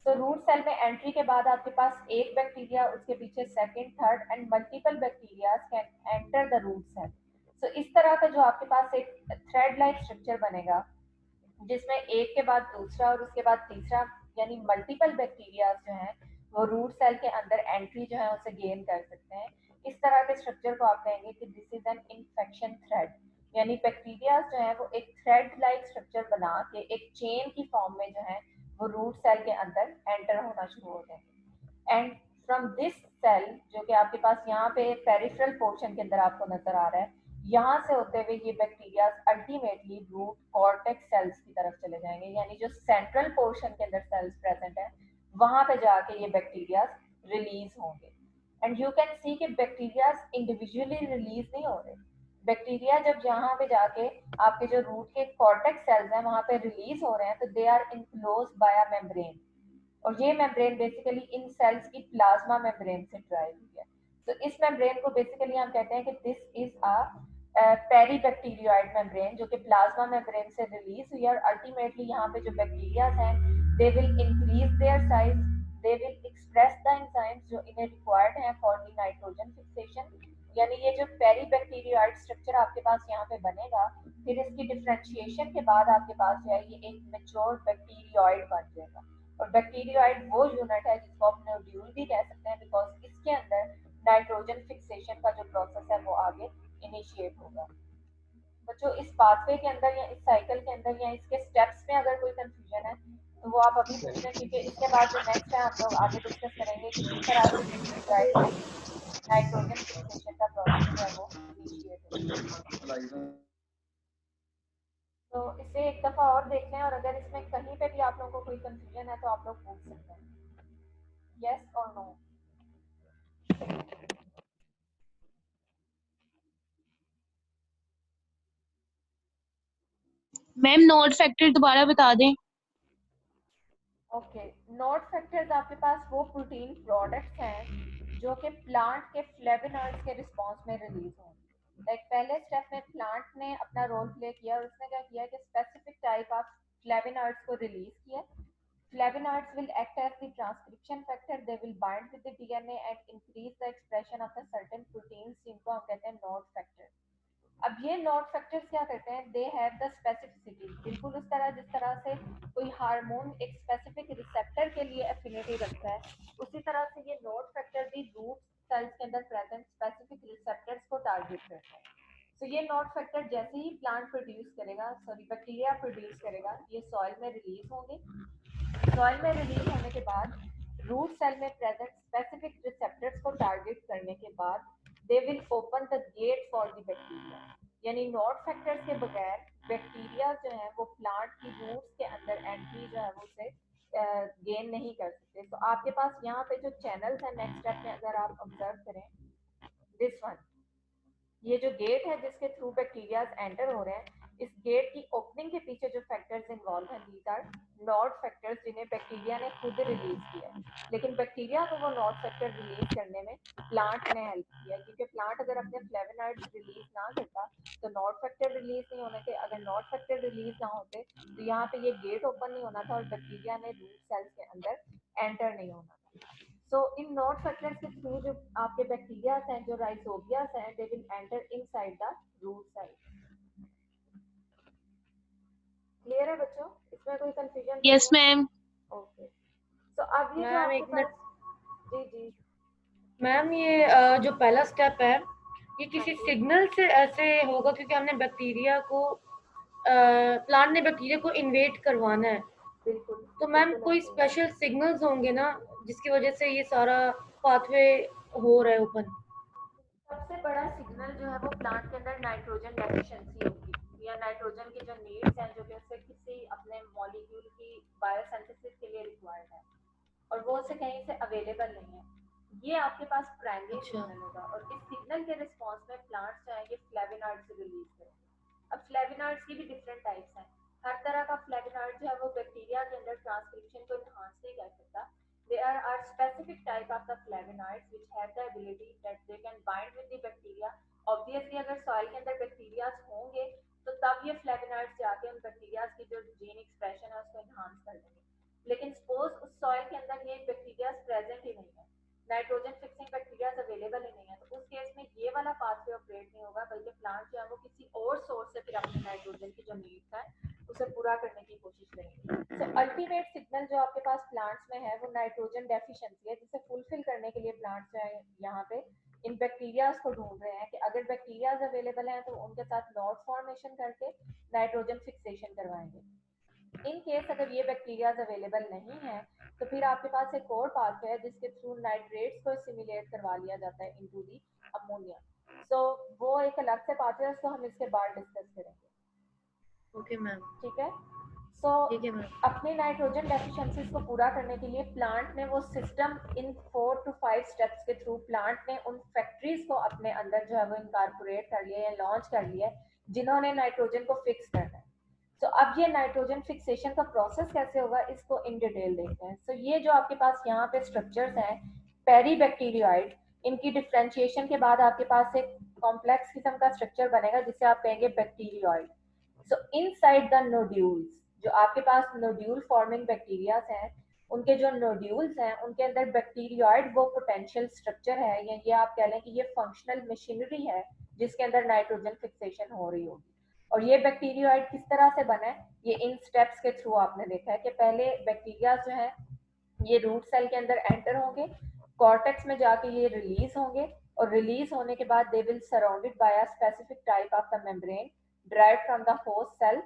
तो रूट सेल में एंट्री के बाद आपके पास एक बैक्टीरिया, उसके पीछे second, third and multiple bacteria can enter the root cell. So इस तरह का जो आपके पास एक थ्रेड लाइक स्ट्रक्चर बनेगा जिसमें एक के बाद दूसरा और उसके बाद तीसरा, यानी मल्टीपल बैक्टीरिया जो हैं वो रूट सेल के अंदर एंट्री जो है उसे गेन कर सकते हैं. इस तरह के स्ट्रक्चर को आप कहेंगे कि this is an infection thread, यानी बैक्टीरिया जो है वो एक थ्रेड लाइक स्ट्रक्चर बना के एक चेन की फॉर्म में जो है वो रूट सेल के अंदर एंटर होना शुरू हो जाएंगे. एंड फ्रॉम दिस सेल जो कि आपके पास यहाँ पे पेरिफेरल पोर्शन के अंदर आपको नजर आ रहा है, यहाँ से होते हुए ये bacteria ultimately root cortex cells की तरफ चले जाएंगे, यानी जो सेंट्रल पोर्शन के अंदर सेल्स प्रेजेंट है वहां पे जाके ये बैक्टीरिया रिलीज होंगे. एंड यू कैन सी कि बैक्टीरिया इंडिविजुअली रिलीज नहीं हो रहे. बैक्टीरिया जब यहाँ पे जाके आपके जो रूट के कॉर्टेक्स सेल्स हैं वहां पे रिलीज हो रहे हैं तो they are enclose by a membrane, और ये मेम्ब्रेन बेसिकली इन सेल्स की प्लाज्मा मेम्ब्रेन से ड्राइव हुई है. तो इस मेम्ब्रेन को बेसिकली हम कहते हैं कि दिस इज अ पेरीबैक्टीरियोइड मेम्ब्रेन जो कि प्लाज्मा मेम्ब्रेन से रिलीज हुई है, और अल्टीमेटली यहाँ पे जो बैक्टीरिया हैं they will increase their size, they will express the enzymes जो इन्हें रिक्वायर्ड हैं फॉर द नाइट्रोजन फिक्सेशन. यानी ये जो पेरीबैक्टीरियोइड स्ट्रक्चर आपके पास यहाँ पे बनेगा फिर इसकी डिफरेंशिएशन के बाद आपके पास जो है ये एक मेच्योर बैक्टीरियोइड बन जाएगा. और बैक्टीरियोइड वो यूनिट है जिसको आप नोड्यूल भी कह सकते हैं बिकॉज इसके अंदर नाइट्रोजन फिक्सेशन का जो प्रोसेस है वो आगे इनिशिएट होगा. बच्चों इस पाथवे के अंदर या इस साइकिल के अंदर या इसके स्टेप्स में अगर कोई कंफ्यूजन है तो वो आप अभी पूछ लें, क्योंकि इसके बाद जो नेक्स्ट है हम लोग आगे डिस्कस करेंगे कि किस तरह से बैक्टीरियोइड में नाइट्रोजन फिक्सेशन का प्रोसेस जो है वो इनिशिएट होगा. तो इसे एक दफा और देख लें और अगर इसमें कहीं पे भी आप लोगों को कोई कंफ्यूजन है तो आप लोग पूछ सकते हैं. यस और नो.
मैम नोट फैक्टर दोबारा बता दें.
ओके, नोट फैक्टर्स आपके पास वो प्रोटीन प्रोडक्ट्स हैं जो कि प्लांट के फ्लेवोनॉइड्स के रिस्पांस में रिलीज होंगे. लाइक पहले स्टेप में प्लांट ने अपना रोल प्ले किया और उसने क्या किया कि स्पेसिफिक टाइप ऑफ फ्लेवोनॉइड्स को रिलीज किया. Flavonoids will act as the transcription factor. They will bind with the DNA and increase the expression of the certain proteins जिनको हम कहते हैं नोट फैक्टर. अब ये नोट फैक्टर्स क्या करते हैं, दे हैव द स्पेसिफिसिटी, बिल्कुल उस तरह जिस तरह से कोई हार्मोन एक स्पेसिफिक रिसेप्टर के लिए एफिनिटी रखता है उसी तरह से ये नोट फैक्टर भी रूट सेल्स के अंदर प्रेजेंट स्पेसिफिक रिसेप्टर्स को टारगेट करता है. तो ये नोट फैक्टर जैसे ही प्लांट प्रोड्यूस करेगा, सॉरी बैक्टीरिया प्रोड्यूस करेगा, ये सॉइल में रिलीज होंगे. सॉइल में रिलीज होने के बाद रूट सेल में प्रेजेंट स्पेसिफिक रिसेप्टर्स को टारगेट करने के बाद they will open the get for the bacteria. यानी नॉट फैक्टर्स के बगैर बैक्टीरिया जो है वो प्लांट की रूट्स के अंदर एंट्री जो है वो उसे गेन नहीं कर सकते। तो आपके पास यहाँ पे जो चैनल्स हैं नेक्स्ट स्टेप में अगर आप ऑब्जर्व करें, दिस वन, ये जो गेट है जिसके थ्रू बैक्टीरिया एंटर हो रहे हैं, इस गेट की ओपनिंग के पीछे जो फैक्टर्स इन्वॉल्व हैं दीज आर नॉट फैक्टर्स जिन्हें बैक्टीरिया ने खुद रिलीज किया है। लेकिन बैक्टीरिया को वो नॉट फैक्टर रिलीज करने में प्लांट ने हेल्प किया है, क्योंकि प्लांट अगर अपने फ्लेवोनॉइड्स रिलीज ना करता तो नॉट फैक्टर रिलीज नहीं होने थे। अगर नॉट फैक्टर रिलीज ना होते तो यहाँ पे ये गेट ओपन नहीं होना था और बैक्टीरिया ने रूट सेल्स के अंदर एंटर नहीं होना था। सो इन नॉट फैक्टर्स के थ्रू जो आपके बैक्टीरियाज हैं, जो राइजोबियास हैं, they will enter inside the root cell. Clear है बच्चों? इसमें कोई कंफ्यूजन तो
यस
नहीं है?
मैम।
ओके। तो अब ये जो
मैम
आपके
एक मिनट,
पास, जी जी
मैम ये जो पहला स्टेप है ये किसी
हाँ जी।
सिग्नल से ऐसे होगा क्योंकि हमने बैक्टीरिया को प्लांट ने बैक्टीरिया को इन्वेट करवाना है,
बिल्कुल
तो मैम
बिल्कुल
कोई
ऐसे ही है।
स्पेशल सिग्नल्स होंगे ना जिसकी वजह से ये सारा पाथवे हो रहा है ओपन?
सबसे बड़ा सिग्नल जो है वो प्लांट के अंदर नाइट्रोजन डेफिशिएंसी होगी, या नाइट्रोजन की जो नीड्स हैं जो कि उसे किसी अपने मॉलिक्यूल की बायोसिंथेसिस के लिए रिक्वायर्ड है और वो उसे कहीं से अवेलेबल नहीं है, ये आपके पास प्राइमरी
अच्छा।
सिग्नल होगा। और इस सिग्नल के रिस्पॉन्स में प्लांट्स चाहेंगे फ्लेवोनॉइड्स रिलीज करेंगे। अब फ्लेवोनॉइड्स की भी डिफरेंट टाइप्स हैं। हर तरह का फ्लेवोनॉइड जो है वो बैक्टीरिया के अंदर ट्रांसक्रिप्शन को इनहांस नहीं कर सकता। There are specific type of the flavonoids which have the ability that they can bind with the bacteria. Obviously अगर सॉइल के अंदर बैक्टीरिया होंगे तो तब ये फ्लेवोनॉइड्स जाके उन बैक्टीरिया की जो जीन एक्सप्रेशन है उसको इनहांस कर देंगे। लेकिन सपोज उस सॉइल के अंदर ये बैक्टीरिया प्रेजेंट ही नहीं है, नाइट्रोजन फिक्सिंग बैक्टीरिया अवेलेबल ही नहीं है, तो उस केस में ये वाला पाथवे ऑपरेट नहीं होगा, बल्कि प्लांट जो है वो किसी और सोर्स से फिर अपने नाइट्रोजन की जो नीड्स है उसे पूरा करने की कोशिश करेंगे। सो अल्टीमेट सिग्नल जो आपके पास प्लांट्स में है वो नाइट्रोजन डेफिशिएंसी है, जिसे फुलफिल करने के लिए प्लांट्स जो है यहाँ पे इन बैक्टीरियाज को ढूंढ रहे हैं कि अगर बैक्टीरियाज अवेलेबल हैं तो उनके साथ नॉट फॉर्मेशन करके नाइट्रोजन फिक्सेशन करवाएंगे। इन केस अगर ये बैक्टीरियाज अवेलेबल नहीं है तो फिर आपके पास एक और पाथ है जिसके थ्रू नाइट्रेट्स को सिमुलेट करवा लिया जाता है इनटू दी अमोनिया। सो वो एक अलग से पाथ है, उसको हम इसके बाद डिस्कस करेंगे।
Okay ma'am.
ठीक है। सो
ठीक है मैम।
अपनी नाइट्रोजन डेफिशिएंसीज को पूरा करने के लिए प्लांट ने वो सिस्टम इन 4 to 5 स्टेप्स के थ्रू प्लांट ने उन फैक्ट्रीज को अपने अंदर जो है वो इनकॉर्पोरेट कर लिया या लॉन्च कर लिया जिन्होंने नाइट्रोजन को फिक्स करना है। तो अब ये नाइट्रोजन फिक्सेशन का प्रोसेस कैसे होगा इसको इन डिटेल देखते हैं। तो ये जो आपके पास यहाँ पे स्ट्रक्चर्स हैं पेरीबैक्टीरियोइड, इनकी डिफ्रेंशिएशन के बाद आपके पास एक कॉम्प्लेक्स किस्म का स्ट्रक्चर बनेगा जिसे आप कहेंगे बैक्टीरियोइड। सो इनसाइड द नोड्यूल्स, जो आपके पास नोड्यूल फॉर्मिंग बैक्टीरियाज हैं, उनके जो नोड्यूल्स हैं उनके अंदर बैक्टीरियोइड वो पोटेंशियल स्ट्रक्चर है, या ये आप कह लें कि ये फंक्शनल मशीनरी है जिसके अंदर नाइट्रोजन फिक्सेशन हो रही होगी। और ये बैक्टीरियोइड किस तरह से बना है, ये इन स्टेप्स के थ्रू आपने देखा है कि पहले बैक्टीरिया जो है ये रूट सेल के अंदर एंटर होंगे, कॉर्टेक्स में जाके ये रिलीज होंगे और रिलीज होने के बाद they will surrounded by a specific type of the membrane derived from the host cell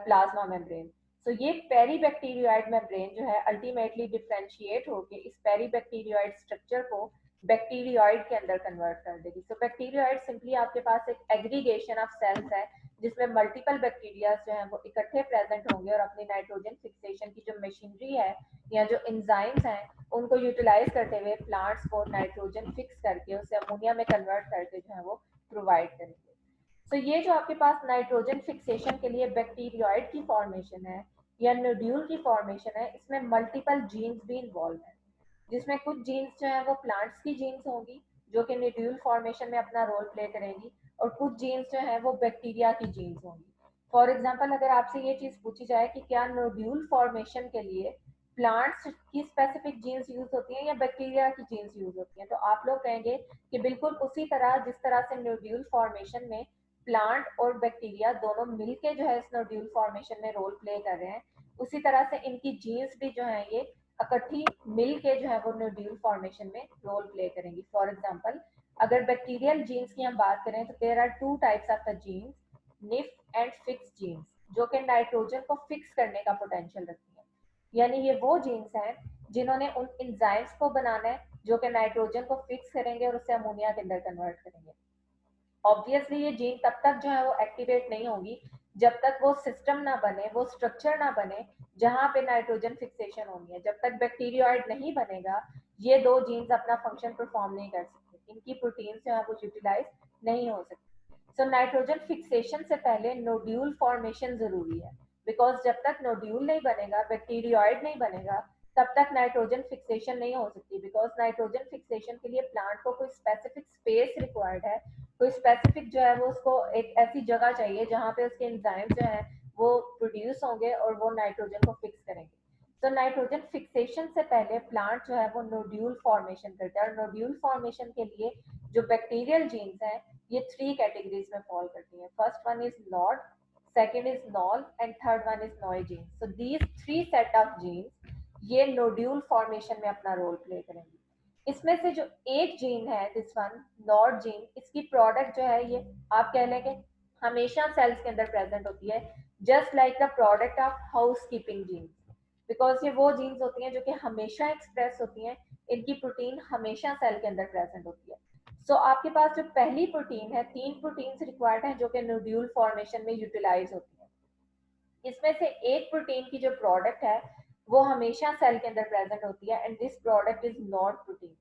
plasma membrane. So ये पेरीबैक्टीरियोइड मेम्ब्रेन जो है अल्टीमेटली डिफरेंशिएट होके इस पेरीबैक्टीरियोइड स्ट्रक्चर को बैक्टीरियोइड के अंदर कन्वर्ट कर देगी। सो बैक्टीरियोइड सिंपली आपके पास एक एग्रीगेशन ऑफ सेल्स है जिसमें मल्टीपल बैक्टीरिया जो हैं वो इकट्ठे प्रेजेंट होंगे और अपनी नाइट्रोजन फिक्सेशन की जो मशीनरी है या जो एंजाइम्स हैं उनको यूटिलाइज करते हुए प्लांट्स को नाइट्रोजन फिक्स करके उसे अमोनिया में कन्वर्ट करके जो है वो प्रोवाइड करेंगे। तो ये जो आपके पास नाइट्रोजन फिक्सेशन के लिए बैक्टीरियोइड की फॉर्मेशन है या नोड्यूल की फॉर्मेशन है, इसमें मल्टीपल जीन्स भी इन्वॉल्व हैं, जिसमें कुछ जीन्स जो है वो प्लांट्स की जीन्स होंगी जो कि नोड्यूल फॉर्मेशन में अपना रोल प्ले करेंगी, और कुछ जीन्स जो है वो बैक्टीरिया की जीन्स होंगी। फॉर एग्जाम्पल अगर आपसे ये चीज पूछी जाए कि क्या नोड्यूल फॉर्मेशन के लिए प्लांट्स की स्पेसिफिक जीन्स यूज होती हैं या बैक्टीरिया की जीन्स यूज होती हैं, तो आप लोग कहेंगे कि बिल्कुल उसी तरह जिस तरह से नोड्यूल फॉर्मेशन में प्लांट और बैक्टीरिया दोनों मिलके जो है इस नोड्यूल फॉर्मेशन में रोल प्ले कर रहे हैं, उसी तरह से इनकी जीन्स भी जो है ये इकट्ठी मिल के जो है वो नोड्यूल फॉर्मेशन में रोल प्ले करेंगी। फॉर एग्जाम्पल अगर बैक्टीरियल जीन्स की हम बात करें तो there are 2 types of the genes, nif and fix genes, जो कि नाइट्रोजन को फिक्स करने का पोटेंशियल रखती हैं। यानी ये वो जीन्स हैं जिन्होंने उन एंजाइम्स को बनाना है जो कि नाइट्रोजन को फिक्स करेंगे और उससे अमोनिया के अंदर कन्वर्ट करेंगे। ऑब्वियसली ये जीन तब तक जो है वो एक्टिवेट नहीं होगी जब तक वो सिस्टम ना बने, वो स्ट्रक्चर ना बने जहां पे नाइट्रोजन फिक्सेशन होनी है। जब तक बैक्टीरियोइड नहीं बनेगा ये दो जीन्स अपना फंक्शन परफॉर्म नहीं कर सकते, इनकी प्रोटीन जो है वो यूटिलाइज नहीं हो सकती। सो नाइट्रोजन फिक्सेशन से पहले नोड्यूल फॉर्मेशन जरूरी है, बिकॉज जब तक नोड्यूल नहीं बनेगा, बैक्टीरियोइड नहीं बनेगा, तब तक नाइट्रोजन फिक्सेशन नहीं हो सकती। बिकॉज नाइट्रोजन फिक्सेशन के लिए प्लांट को कोई स्पेसिफिक स्पेस रिक्वायर्ड है, कोई स्पेसिफिक जो है वो उसको एक ऐसी जगह चाहिए जहाँ पे उसके एंजाइम जो है वो प्रोड्यूस होंगे और वो नाइट्रोजन को फिक्स करेंगे। तो नाइट्रोजन फिक्सेशन से पहले प्लांट जो है वो नोड्यूल फॉर्मेशन करता है, और नोड्यूल फॉर्मेशन के लिए जो बैक्टीरियल जीन्स हैं ये 3 कैटेगरीज में फॉल करती हैं। First one is nod, second is nol and third one is noe genes. So these 3 set of genes ये नोड्यूल फॉर्मेशन में अपना रोल प्ले करेंगी। इसमें से जो एक जीन है दिस वन नॉड जीन, इसकी प्रोडक्ट जो है ये आप कह लें कि हमेशा सेल्स के अंदर प्रेजेंट होती है, just like the product of house keeping gene. Because ये वो जीन्स होती हैं जो कि हमेशा एक्सप्रेस होती हैं, इनकी प्रोटीन हमेशा सेल के अंदर प्रेजेंट होती है। सो आपके पास जो पहली प्रोटीन है, 3 प्रोटीन्स रिक्वायर्ड हैं जो कि नोड्यूल फॉर्मेशन में यूटिलाइज होती है। इसमें से एक प्रोटीन की जो प्रोडक्ट है वो हमेशा सेल के अंदर प्रेजेंट होती है, and this product is nod protein.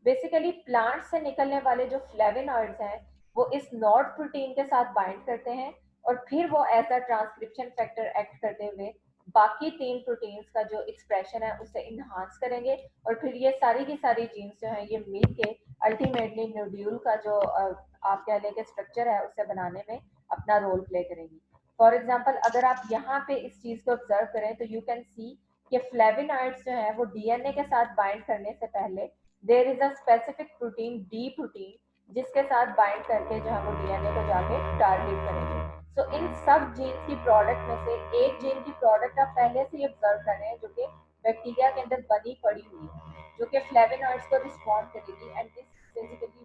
Basically plant से निकलने वाले जो फ्लेविनॉइड्स हैं वो इस नॉड प्रोटीन के साथ बाइंड करते हैं और फिर वो ऐसा ट्रांसक्रिप्शन फैक्टर एक्ट करते हुए बाकी 3 प्रोटीन्स का जो एक्सप्रेशन है उसे इन्हांस करेंगे, और फिर ये सारी की सारी जीन्स जो है ये मिल के अल्टीमेटली नोड्यूल का जो आप कह लें कि स्ट्रक्चर है उसे बनाने में अपना रोल प्ले करेंगी। फॉर एग्जाम्पल अगर आप यहाँ पे इस चीज को ऑब्जर्व करें तो यू कैन सी कि फ्लेविनॉइड्स जो है वो डीएनए के साथ बाइंड करने से पहले there is a specific protein D protein जिसके साथ बाइंड करके जो है वो डीएनए को जाके टारगेट करेंगे। सो इन सब जीन की प्रोडक्ट में से एक जीन की प्रोडक्ट आप पहले से ही ऑब्जर्व कर रहे हैं जो कि बैक्टीरिया के अंदर बनी पड़ी हुई है, जो कि फ्लेविनॉइड्स को रिस्पॉन्ड करेगी, एंड दिस बेसिकली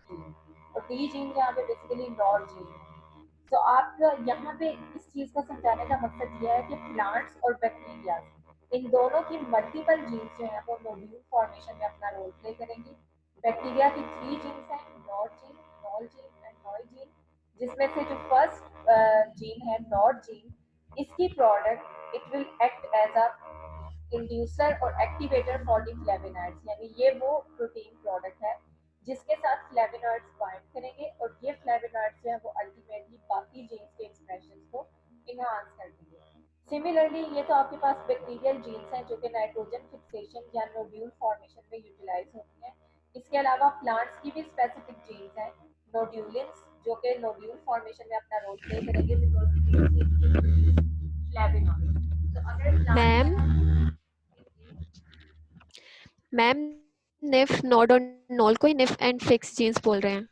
जीन, और डी जीन यहाँ पे बेसिकली नॉड जीन है। तो आप यहाँ पे इस चीज को समझाने का मकसद यह है कि प्लांट्स और बैक्टीरिया इन दोनों की मल्टीपल जीन्स जो है वो नोड्यूल फॉर्मेशन में अपना रोल प्ले करेंगी। बैक्टीरिया की 3 जीन्स हैं, nod gene, nol gene and noe gene, जिसमें से जो फर्स्ट जीन है नॉड जीन, इसकी product it will act as a inducer और एक्टिवेटर फॉर दी फ्लेविनॉइड्स, यानी ये वो प्रोटीन प्रोडक्ट है जिसके साथ फ्लेविनॉइड्स बाइंड करेंगे, और ये फ्लेविनॉइड्स जो है वो अल्टीमेटली बाकी जीन्स के एक्सप्रेशन को इनहांस कर देंगे। सिमिलरली ये तो आपके पास बैक्टीरियल जीन्स हैं जो कि नाइट्रोजन फिक्सेशन या नोड्यूल फॉर्मेशन में यूटिलाइज होती हैं। इसके अलावा प्लांट्स की भी स्पेसिफिक जीन्स हैं नोड्यूलिन्स जो कि नोड्यूल फॉर्मेशन में अपना रोल प्ले करेंगे बिकॉज फ्लेविनॉइड। तो अगर
मैम मैम निफ नॉड और नॉल को ही निफ एंड फिक्स जीन्स बोल रहे हैं।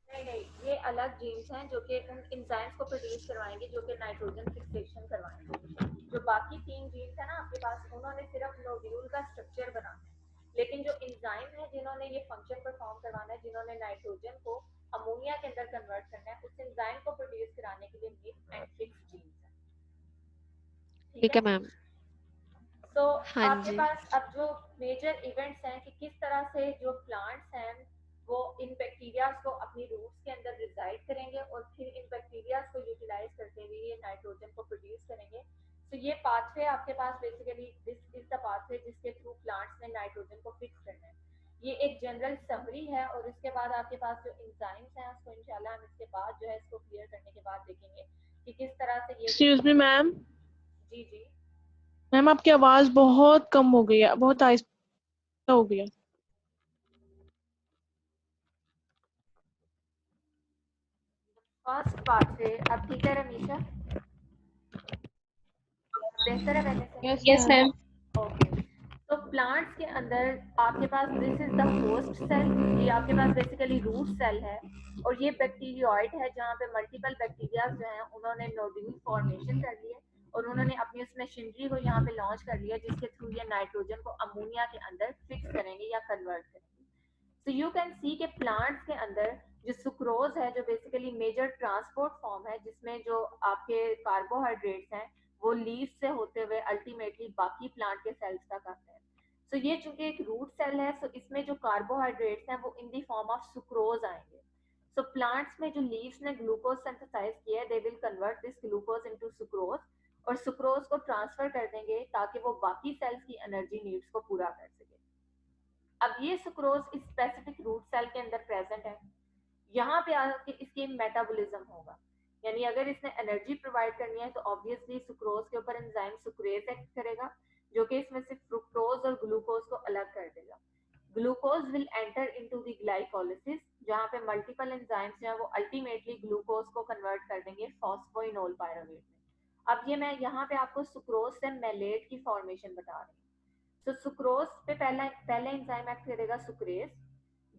नहीं, ये अलग जीन्स हैं जो कि उन एंजाइम्स को प्रोड्यूस करवाएंगे जो कि नाइट्रोजन फिक्सेशन करवाएंगे। जो बाकी 3 जीन्स है ना आपके पास, उन्होंने सिर्फ नोड्यूल का स्ट्रक्चर बनाना है, लेकिन जो एंजाइम है जिन्होंने ये फंक्शन परफॉर्म करवाना है, जिन्होंने नाइट्रोजन को अमोनिया के अंदर कन्वर्ट करना है, उस एंजाइम को प्रोड्यूस कराने के लिए निफ एंड फिक्स जीन्स है।
ठीक है मैम।
तो
हाँ
आपके
जी।
पास अब जो मेजर इवेंट्स हैं कि किस तरह से जो प्लांट्स हैं वो इन बैक्टीरियाज को अपनी रूट्स के अंदर रिजाइड करेंगे और फिर इन बैक्टीरियाज को यूटिलाइज करते हुए ये नाइट्रोजन को प्रोड्यूस करेंगे। तो ये पाथवे आपके पास basically this is the pathway जिसके थ्रू प्लांट्स ने नाइट्रोजन को फिक्स करना है। ये एक जनरल समरी है, और इसके बाद आपके पास जो एंजाइम्स हैं उसको इंशाल्लाह हम इसके बाद जो है इसको क्लियर करने के बाद देखेंगे कि किस तरह से ये
एक्सक्यूज मी मैम।
जी जी
मैम आपकी आवाज बहुत कम हो गई है, बहुत आहिस्ता हो गया।
फर्स्ट पाथवे अब ठीक है रमीशा, बेहतर है पहले से?
Yes ma'am.
ओके। तो प्लांट्स के अंदर आपके पास this is the host cell, ये आपके पास बेसिकली रूट सेल है, और ये बैक्टीरियोइड है जहाँ पे मल्टीपल बैक्टीरिया जो हैं उन्होंने नोड्यूल फॉर्मेशन कर लिए और उन्होंने अपनी उस मशीनरी को यहाँ पे लॉन्च कर लिया जिसके थ्रू ये नाइट्रोजन को अमोनिया के अंदर फिक्स करेंगे या कन्वर्ट करेंगे। सो यू कैन सी के प्लांट्स के अंदर जो सुक्रोज है जो बेसिकली मेजर ट्रांसपोर्ट फॉर्म है जिसमें जो आपके कार्बोहाइड्रेट्स हैं वो लीव से होते हुए अल्टीमेटली बाकी प्लांट के सेल्स तक आते हैं। सो ये चूंकि एक रूट सेल है, सो इसमें जो कार्बोहाइड्रेट्स हैं वो इन दी फॉर्म ऑफ सुक्रोज आएंगे। सो प्लांट्स में जो लीव्स ने ग्लूकोज सिंथेसाइज किया है, they will convert this glucose into sucrose और सुक्रोज को ट्रांसफर कर देंगे ताकि वो बाकी सेल्स की एनर्जी नीड्स को पूरा कर सके। अब ये सुक्रोज इस स्पेसिफिक रूट सेल के अंदर प्रेजेंट है, यहाँ पे आके इसकी मेटाबॉलिज्म होगा, यानी अगर इसने एनर्जी प्रोवाइड करनी है तो ऑब्वियसली सुक्रोज के ऊपर एंजाइम सुक्रेज एक्ट करेगा, जो कि इसमें से फ्रुक्टोज और ग्लूकोज को अलग कर देगा। Glucose will enter into the glycolysis, जहाँ पे मल्टीपल एंजाइम्स जो है वो अल्टीमेटली ग्लूकोज को कन्वर्ट कर देंगे फॉस्फोइनोल पायरुवेट में। अब ये मैं यहाँ पे आपको सुक्रोज से मेलेट की फॉर्मेशन बता रही हूँ। तो सुक्रोज पे पहले एंजाइम एक्ट करेगा सुक्रेज,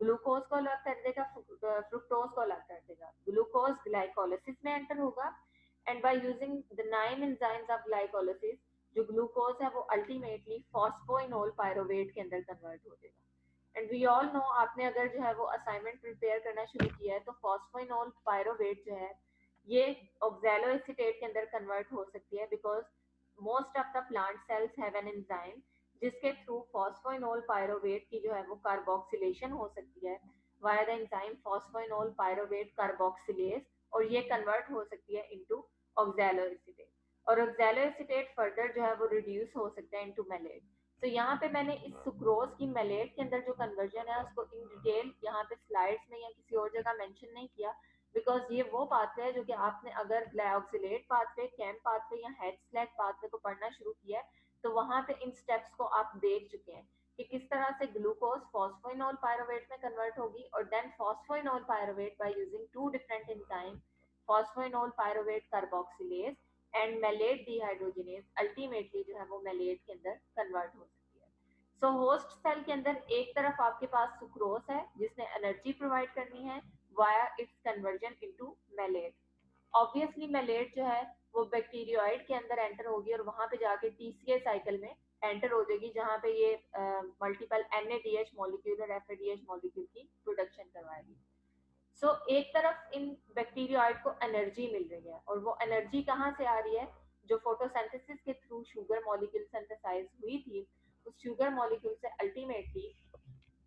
ग्लूकोज को अलग कर देगा, फ्रुक्टोज को अलग कर देगा, ग्लूकोज ग्लाइकोलिसिस में एंटर होगा and by using the 9 enzymes of glycolysis जो ग्लूकोज है वो अल्टीमेटली फॉस्फोइनोल पायरुवेट के अंदर कन्वर्ट हो जाएगा। एंड वी ऑल नो, आपने अगर जो है वो असाइनमेंट प्रिपेयर करना शुरू किया है तो फॉस्फोइनोल पायरुवेट जो है ये ऑक्सैलोएसीटेट के अंदर कन्वर्ट हो सकती है, because most of the plant cells have an enzyme जिसके थ्रू फॉस्फोइनोल पायरुवेट की जो है वो कार्बोक्सिलेशन हो सकती है via the enzyme phosphoenol pyruvate carboxylase, और ये कन्वर्ट हो सकती है इनटू ऑक्सैलोएसीटेट, और ऑक्सैलोएसीटेट फर्दर जो है वो रिड्यूस हो सकता है इनटू मेलेट। तो यहाँ पे मैंने इस सुक्रोज की मेलेट के अंदर जो कन्वर्जन है उसको इन डिटेल यहाँ पे स्लाइड्स में या किसी और जगह मेंशन नहीं किया, बिकॉज ये वो पाथवे है जो कि आपने अगर ग्लाइऑक्सिलेट पाथवे, कैम पाथवे या हेड स्लैग पाथवे को पढ़ना शुरू किया है तो वहां पे इन स्टेप्स को आप देख चुके हैं कि किस तरह से ग्लूकोज फॉस्फोइनोल पायरुवेट में कन्वर्ट होगी और then phosphoenol pyruvate by using 2 different enzyme phosphoenol pyruvate carboxylase and malate dehydrogenase ultimately जो है वो मेलेट के अंदर कन्वर्ट हो सकती है। सो होस्ट सेल के अंदर एक तरफ आपके पास सुक्रोज है जिसने एनर्जी प्रोवाइड करनी है via its conversion into malate. Obviously malate जो है वो बैक्टीरियोइड के अंदर एंटर होगी और वहां पे जाके टीसीए साइकिल में एंटर हो जाएगी, जहां पे ये मल्टीपल एनएडीएच मॉलिक्यूल और एफएडीएच मॉलिक्यूल की प्रोडक्शन करवाएगी। सो एक तरफ इन बैक्टीरियोइड को एनर्जी मिल रही है और वो एनर्जी कहाँ से आ रही है, जो फोटोसिंथेसिस के थ्रू शुगर मॉलिक्यूल सिंथेसाइज हुई थी, उस शुगर मॉलिक्यूल से अल्टीमेटली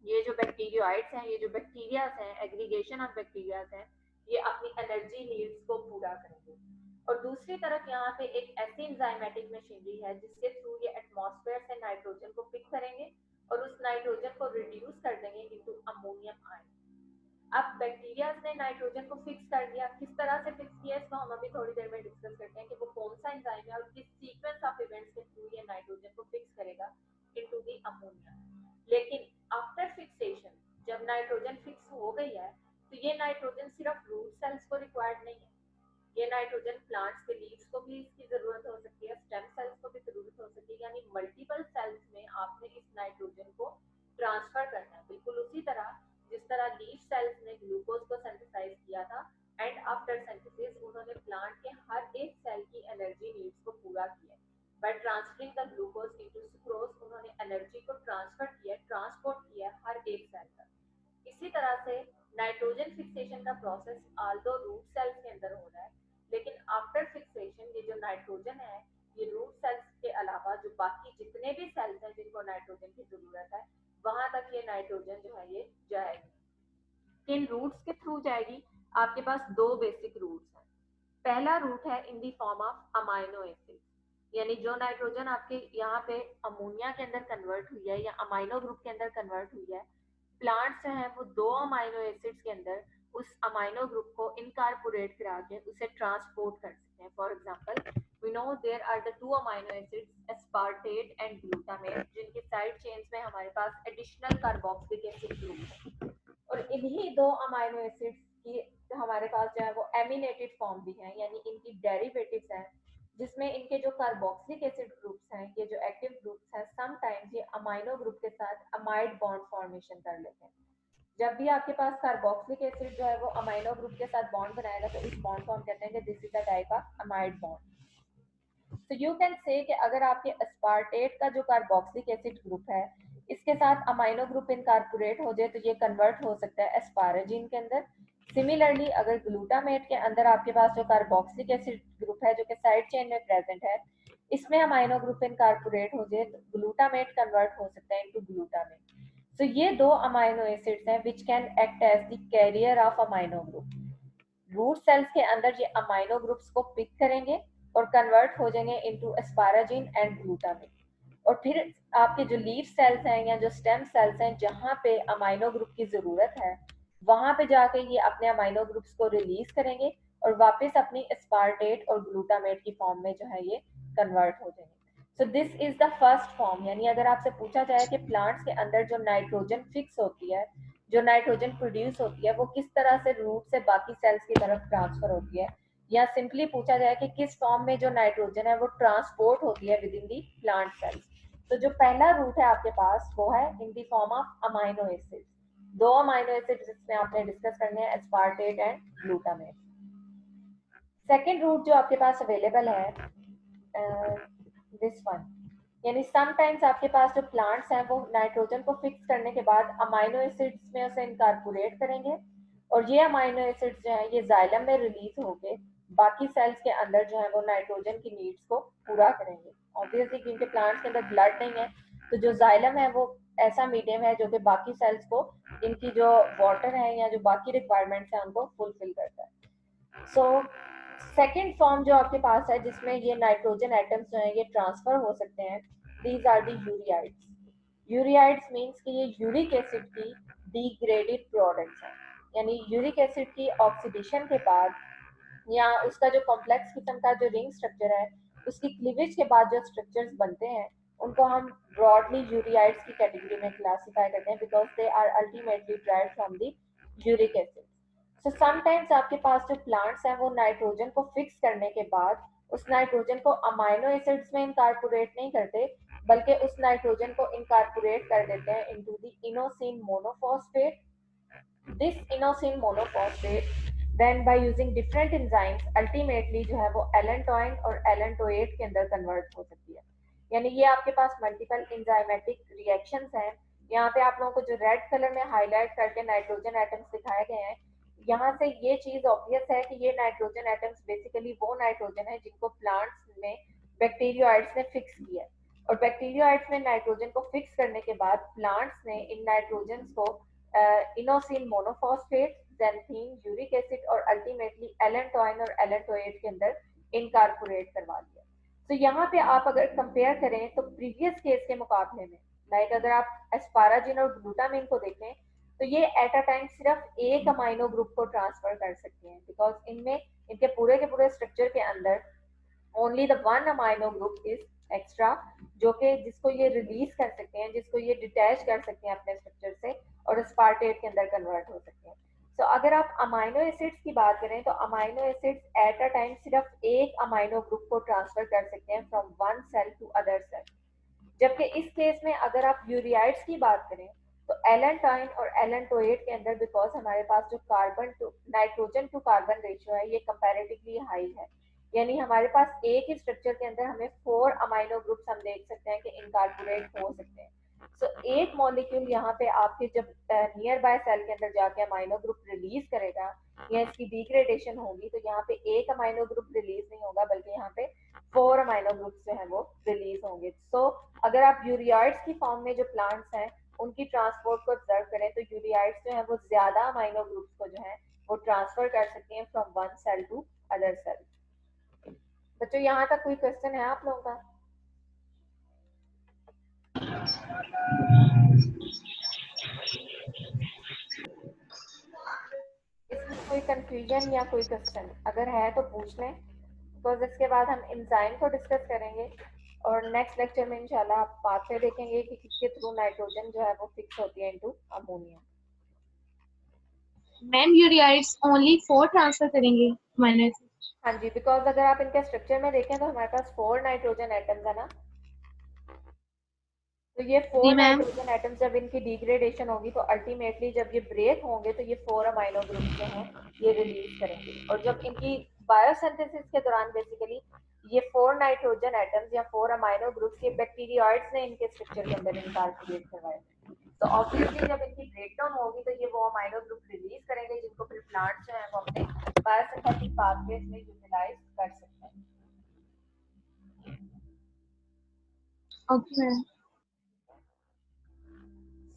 ये जो बैक्टीरियोइड्स हैं, ये जो बैक्टीरियाज हैं, एग्रीगेशन ऑफ बैक्टीरियाज हैं, ये अपनी एनर्जी नीड्स को पूरा करेंगे। और दूसरी तरफ यहाँ पे एक ऐसी एंजाइमेटिक मशीनरी है जिसके थ्रू ये एटमॉस्फेयर से नाइट्रोजन को पिक करेंगे और उस नाइट्रोजन को रिड्यूस कर देंगे इनटू अमोनियम आयन। अब बैक्टीरिया ने नाइट्रोजन को फिक्स कर दिया, किस तरह से फिक्स किया इसको हम अभी थोड़ी देर में डिस्कस करते हैं कि वो कौन सा एंजाइम है और किस सीक्वेंस ऑफ इवेंट्स के थ्रू ये नाइट्रोजन को फिक्स करेगा इनटू द अमोनिया। लेकिन आफ्टर फिक्सेशन जब नाइट्रोजन फिक्स हो गई है तो ये नाइट्रोजन सिर्फ रूट सेल्स को रिक्वायर्ड नहीं है, ये नाइट्रोजन प्लांट्स के लीव्स को भी इसकी जरूरत हो सकती है, स्टेम सेल्स को भी जरूरत हो सकती है, यानी मल्टीपल सेल्स में आपने इस नाइट्रोजन को ट्रांसफर करना है, बिल्कुल उसी तरह जिस तरह लीफ सेल्स ने ग्लूकोज को सिंथेसाइज किया था एंड आफ्टर सिंथेसिस उन्होंने प्लांट के हर एक सेल की एनर्जी नीड्स को पूरा किया। By transferring the glucose into sucrose उन्होंने एनर्जी को ट्रांसफर किया, ट्रांसपोर्ट किया हर एक सेल तक। इसी तरह से नाइट्रोजन फिक्सेशन का प्रोसेस आल्दो रूट सेल्स के अंदर हो रहा है, लेकिन आफ्टर फिक्सेशन ये जो नाइट्रोजन है ये रूट सेल्स के अलावा जो बाकी जितने भी सेल्स हैं जिनको नाइट्रोजन की जरूरत है वहां तक ये नाइट्रोजन जो है ये जाएगी। किन रूट्स के थ्रू जाएगी? आपके पास दो बेसिक रूट्स हैं। पहला रूट है in the form of amino acid, यानी जो नाइट्रोजन आपके यहाँ पे अमोनिया के अंदर कन्वर्ट हुई है या अमाइनो ग्रुप के अंदर कन्वर्ट हुई है, प्लांट्स जो है वो दो अमाइनो एसिड्स के अंदर उस अमाइनो ग्रुप को इनकार्पोरेट करा के उसे ट्रांसपोर्ट कर सकते हैं। For example we know there are the two amino acids aspartate and glutamate, जिनके साइड चेन्स में हमारे पास एडिशनल कार्बोक्सिलिक एसिड ग्रुप है और इन्हीं दो अमाइनो एसिड्स की हमारे पास जो है वो एमिनेटेड फॉर्म भी है, यानी इनकी डेरिवेटिव्स हैं जिसमें इनके जो कार्बोक्सिलिक एसिड ग्रुप्स हैं, ये जो एक्टिव ग्रुप्स हैं, समटाइम्स ये अमाइनो ग्रुप के साथ अमाइड बॉन्ड फॉर्मेशन कर लेते हैं। जब भी आपके पास कार्बोक्सिलिक एसिड जो है वो अमाइनो ग्रुप के साथ बॉन्ड बनाएगा तो इस बॉन्ड को हम कहते हैं कि this is a type of amide bond. तो यू कैन से कि अगर आपके एस्पार्टेट का जो कार्बोक्सिलिक एसिड ग्रुप है इसके साथ अमाइनो ग्रुप इनकॉर्पोरेट हो जाए तो ये कन्वर्ट हो सकता है एस्पाराजीन के अंदर। सिमिलरली अगर ग्लूटामेट के अंदर आपके पास जो कार्बोक्सिलिक एसिड ग्रुप है जो कि साइड चेन में प्रेजेंट है, इसमें अमाइनो ग्रुप इनकॉर्पोरेट हो जाए तो ग्लूटामेट कन्वर्ट हो सकता है इनटू ग्लूटामेट। सो ये दो अमाइनो एसिड्स हैं which can act as the carrier of amino group. Root cells के अंदर ये अमाइनो ग्रुप्स को पिक करेंगे और कन्वर्ट हो जाएंगे इनटू एस्पाराजीन एंड ग्लूटामेट। और फिर आपके जो लीफ सेल्स हैं या जो स्टेम सेल्स हैं जहाँ पे अमाइनो ग्रुप की ज़रूरत है वहाँ पे जाके ये अपने अमाइनो ग्रुप्स को रिलीज करेंगे और वापस अपनी एस्पार्टेट और ग्लूटामेट की फॉर्म में जो है ये कन्वर्ट हो जाएंगे। So this is the first form. यानी अगर आपसे पूछा जाए कि प्लांट्स के अंदर जो नाइट्रोजन फिक्स होती है, जो नाइट्रोजन प्रोड्यूस होती है, वो किस तरह से रूट से बाकी सेल्स की तरफ ट्रांसफर होती है, या सिंपली पूछा जाए कि किस फॉर्म में जो नाइट्रोजन है वो ट्रांसपोर्ट होती है within the plant cells, तो जो पहला रूट है आपके पास वो है in the form of amino acids. दो अमाइनो एसिड्स जिसमें आपने डिस्कस करने हैं, aspartate and glutamate. Second route जो आपके पास अवेलेबल है दिस वन। यानी समटाइम्स आपके पास जो प्लांट्स हैं वो नाइट्रोजन को फिक्स करने के बाद अमाइनो एसिड्स में उसे इनकॉर्पोरेट करेंगे और ये अमाइनो एसिड्स जो है ये जाइलम में रिलीज होके बाकी सेल्स के अंदर जो है वो नाइट्रोजन की नीड्स को पूरा करेंगे। ऑब्वियसली क्योंकि प्लांट्स के अंदर ब्लड नहीं है तो जो जाइलम है वो ऐसा मीडियम है जो कि बाकी सेल्स को इनकी जो वाटर है या जो बाकी रिक्वायरमेंट्स है उनको फुलफिल करता है। सो सेकेंड फॉर्म जो आपके पास है जिसमें ये नाइट्रोजन एटम्स जो है ये ट्रांसफर हो सकते हैं, दीज आर दी यूरियाइड्स। यूरियाइड्स मीन्स कि ये यूरिक एसिड की डिग्रेडेड प्रोडक्ट्स हैं। यानी यूरिक एसिड की ऑक्सीडेशन के बाद या उसका जो कॉम्प्लेक्स किस्म का जो रिंग स्ट्रक्चर है उसकी क्लीवेज के बाद जो स्ट्रक्चर्स बनते हैं उनको हम ब्रॉडली यूरियाइड्स की कैटेगरी में क्लासिफाई करते हैं because they are ultimately derived from the uric acid. So sometimes आपके पास जो प्लांट्स हैं वो नाइट्रोजन को फिक्स करने के बाद उस नाइट्रोजन को अमाइनो एसिड्स में इनकॉर्पोरेट नहीं करते बल्कि उस नाइट्रोजन को इनकॉर्पोरेट कर देते हैं into the inosine monophosphate. This inosine monophosphate then by using different enzymes ultimately जो है वो एलेंटोइन और एलेंटोएट के अंदर कन्वर्ट हो सकती है। यानी ये आपके पास मल्टीपल एंजाइमेटिक रिएक्शंस हैं। यहाँ पे आप लोगों को जो रेड कलर में हाईलाइट करके नाइट्रोजन एटम्स दिखाए गए हैं, यहाँ से ये चीज ऑब्वियस है कि ये नाइट्रोजन एटम्स बेसिकली वो नाइट्रोजन है जिनको प्लांट्स में बैक्टीरियोइड्स ने फिक्स किया है और बैक्टीरियोइड्स में नाइट्रोजन को फिक्स करने के बाद प्लांट्स ने इन नाइट्रोजन को inosine monophosphate, xanthine, uric acid और अल्टीमेटली एलेंटोइन और एलेंटोएट के अंदर इनकॉर्पोरेट करवा दिया। तो यहाँ पे आप अगर कंपेयर करें तो प्रीवियस केस के मुकाबले में लाइक अगर आप एस्पाराजिन और ग्लूटामिन को देखें तो ये एट अ टाइम सिर्फ एक अमाइनो ग्रुप को ट्रांसफर कर सकते हैं बिकॉज इनमें इनके पूरे स्ट्रक्चर के अंदर only the one amino group is extra जो कि जिसको ये रिलीज कर सकते हैं, जिसको ये डिटैच कर सकते हैं अपने स्ट्रक्चर से और एस्पार्टेट के अंदर कन्वर्ट हो सकते हैं। तो अगर आप अमाइनो एसिड्स की बात करें तो amino acids at a time सिर्फ एक अमाइनो ग्रुप को ट्रांसफर कर सकते हैं from one cell to other cell. जबकि इस केस में अगर आप यूरियाइड्स की बात करें तो एलेंटाइन और एलेंटोएट के अंदर बिकॉज हमारे पास जो carbon to nitrogen to carbon ratio है ये कंपैरेटिवली हाई है। यानी हमारे पास एक ही स्ट्रक्चर के अंदर हमें 4 अमाइनो ग्रुप्स हम देख सकते हैं कि इनकॉर्पोरेट हो सकते हैं। सो एक मॉलिक्यूल यहाँ पे आपके जब नियर बाय सेल के अंदर जाके अमाइनो ग्रुप रिलीज करेगा या इसकी डिग्रेडेशन होगी तो यहाँ पे एक अमाइनो ग्रुप रिलीज नहीं होगा बल्कि यहाँ पे 4 अमाइनो ग्रुप्स जो है वो रिलीज होंगे। सो अगर आप यूरियाइड्स की फॉर्म में जो प्लांट्स हैं उनकी ट्रांसपोर्ट को ऑब्जर्व करें तो यूरियाइड्स जो है वो ज्यादा अमाइनो ग्रुप्स को जो है वो ट्रांसफर कर सकती हैं from one cell to other cell. बच्चों यहाँ तक कोई क्वेश्चन है आप लोगों का? इसमें कोई कंफ्यूजन या कोई क्वेश्चन अगर है तो पूछ लें बिकॉज इसके बाद हम एंजाइम को डिस्कस करेंगे और नेक्स्ट लेक्चर में इंशाल्लाह आप पाथवे देखेंगे कि किसके थ्रू नाइट्रोजन जो है वो फिक्स होती है into ammonia.
Ma'am ureides only 4 transfer करेंगे माइनस।
हाँ जी, बिकॉज अगर आप इनके स्ट्रक्चर में देखें तो हमारे पास 4 नाइट्रोजन एटम्स है ना, तो ये 4 नाइट्रोजन एटम्स जब इनकी डिग्रेडेशन होगी तो अल्टीमेटली जब ये ब्रेक होंगे तो ये 4 अमाइनो ग्रुप जो हैं ये रिलीज करेंगे और जब इनकी बायोसिंथेसिस के दौरान बेसिकली ये 4 नाइट्रोजन एटम्स या 4 अमाइनो ग्रुप्स ये बैक्टीरियोइड्स ने इनके स्ट्रक्चर के अंदर इनकॉर्पोरेट करवाए। तो ऑब्वियसली जब इनकी ब्रेकडाउन होगी तो ये वो अमाइनो ग्रुप रिलीज करेंगे जिनको फिर प्लांट जो है वो अपने बायोसिंथेटिक पाथवेज में यूटिलाइज कर सकते हैं।
Okay ma'am.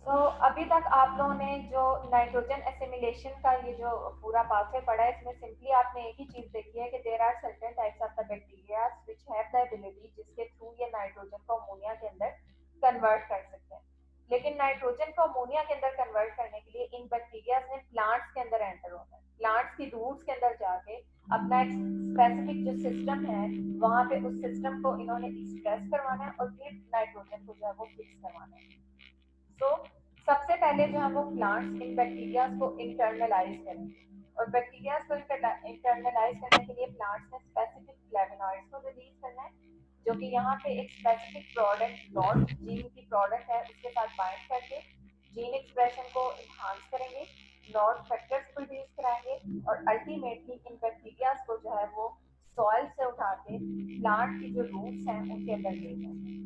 सो अभी तक आप लोगों ने जो नाइट्रोजन एसिमिलेशन का ये जो पूरा पाथवे पढ़ा है, इसमें सिंपली आपने एक ही चीज देखी है कि there are certain types of the bacteria which have the ability, जिसके थ्रू ये नाइट्रोजन को अमोनिया के अंदर कन्वर्ट कर सकते हैं। लेकिन नाइट्रोजन को अमोनिया के अंदर कन्वर्ट करने के लिए इन बैक्टीरिया ने प्लांट्स के अंदर एंटर होना है, प्लांट्स की रूट्स के अंदर जाके अपना एक स्पेसिफिक जो सिस्टम है वहां पे उस सिस्टम को इन्होंने एक्सप्रेस करवाना है और फिर नाइट्रोजन को जो है वो फिक्स करवाना है। सो सबसे पहले जो है वो प्लांट्स इन बैक्टीरिया को इंटरनलाइज करेंगे, और बैक्टीरिया को इंटरनलाइज करने के लिए प्लांट्स ने स्पेसिफिक फ्लेवोनॉइड्स को रिलीज करना है, जो कि यहाँ पे एक स्पेसिफिक प्रोडक्ट नॉट जीन की प्रोडक्ट है उसके साथ बाइंड करके जीन एक्सप्रेशन को इन्हांस करेंगे, नॉट फैक्टर्स प्रोड्यूस कराएंगे, और अल्टीमेटली इन बैक्टीरिया को जो है वो सॉइल से उठा के प्लांट की जो रूट्स हैं उनके अंदर ले जाएंगे।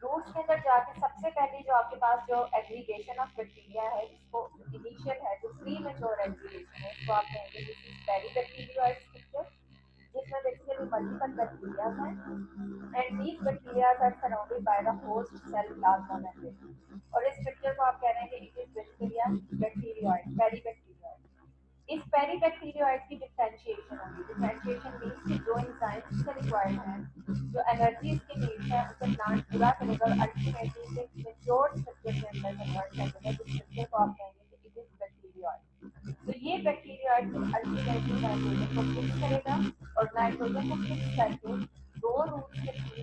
रूट्स के अंदर जाके सबसे पहले जो आपके पास जो एग्रीगेशन ऑफ बैक्टीरिया है, जिसको इनिशियल है, जो प्री मैच्योर एग्रीगेशन है, उसको आप कहेंगे दिस इज पेरीबैक्टीरियोइड स्ट्रक्चर, जिसमें बेसिकली मल्टीपल बैक्टीरिया हैं and these bacteria are surrounded by the host cell plasma membrane, और इस स्ट्रक्चर को आप कह रहे हैं कि it is basically bacteroid, peribacteroid. इस पेरीबैक्टीरियोइड की डिफरेंशिएशन होगी, डिफरेंशिएशन मींस कि जो एंजाइम्स से रिक्वायर्ड हैं, जो एनर्जी इसकी नीड्स है, उसे प्लांट पूरा करेगा और अल्टीमेटली इसे मैच्योर स्ट्रक्चर के अंदर कन्वर्ट कर देगा, जिस स्ट्रक्चर को आप कहेंगे कि इट इज बैक्टीरियोइड। तो ये बैक्टीरियोइड अल्टीमेटली नाइट्रोजन को फिक्स करेगा, और नाइट्रोजन को फिक्स करके दो रूट्स के थ्रू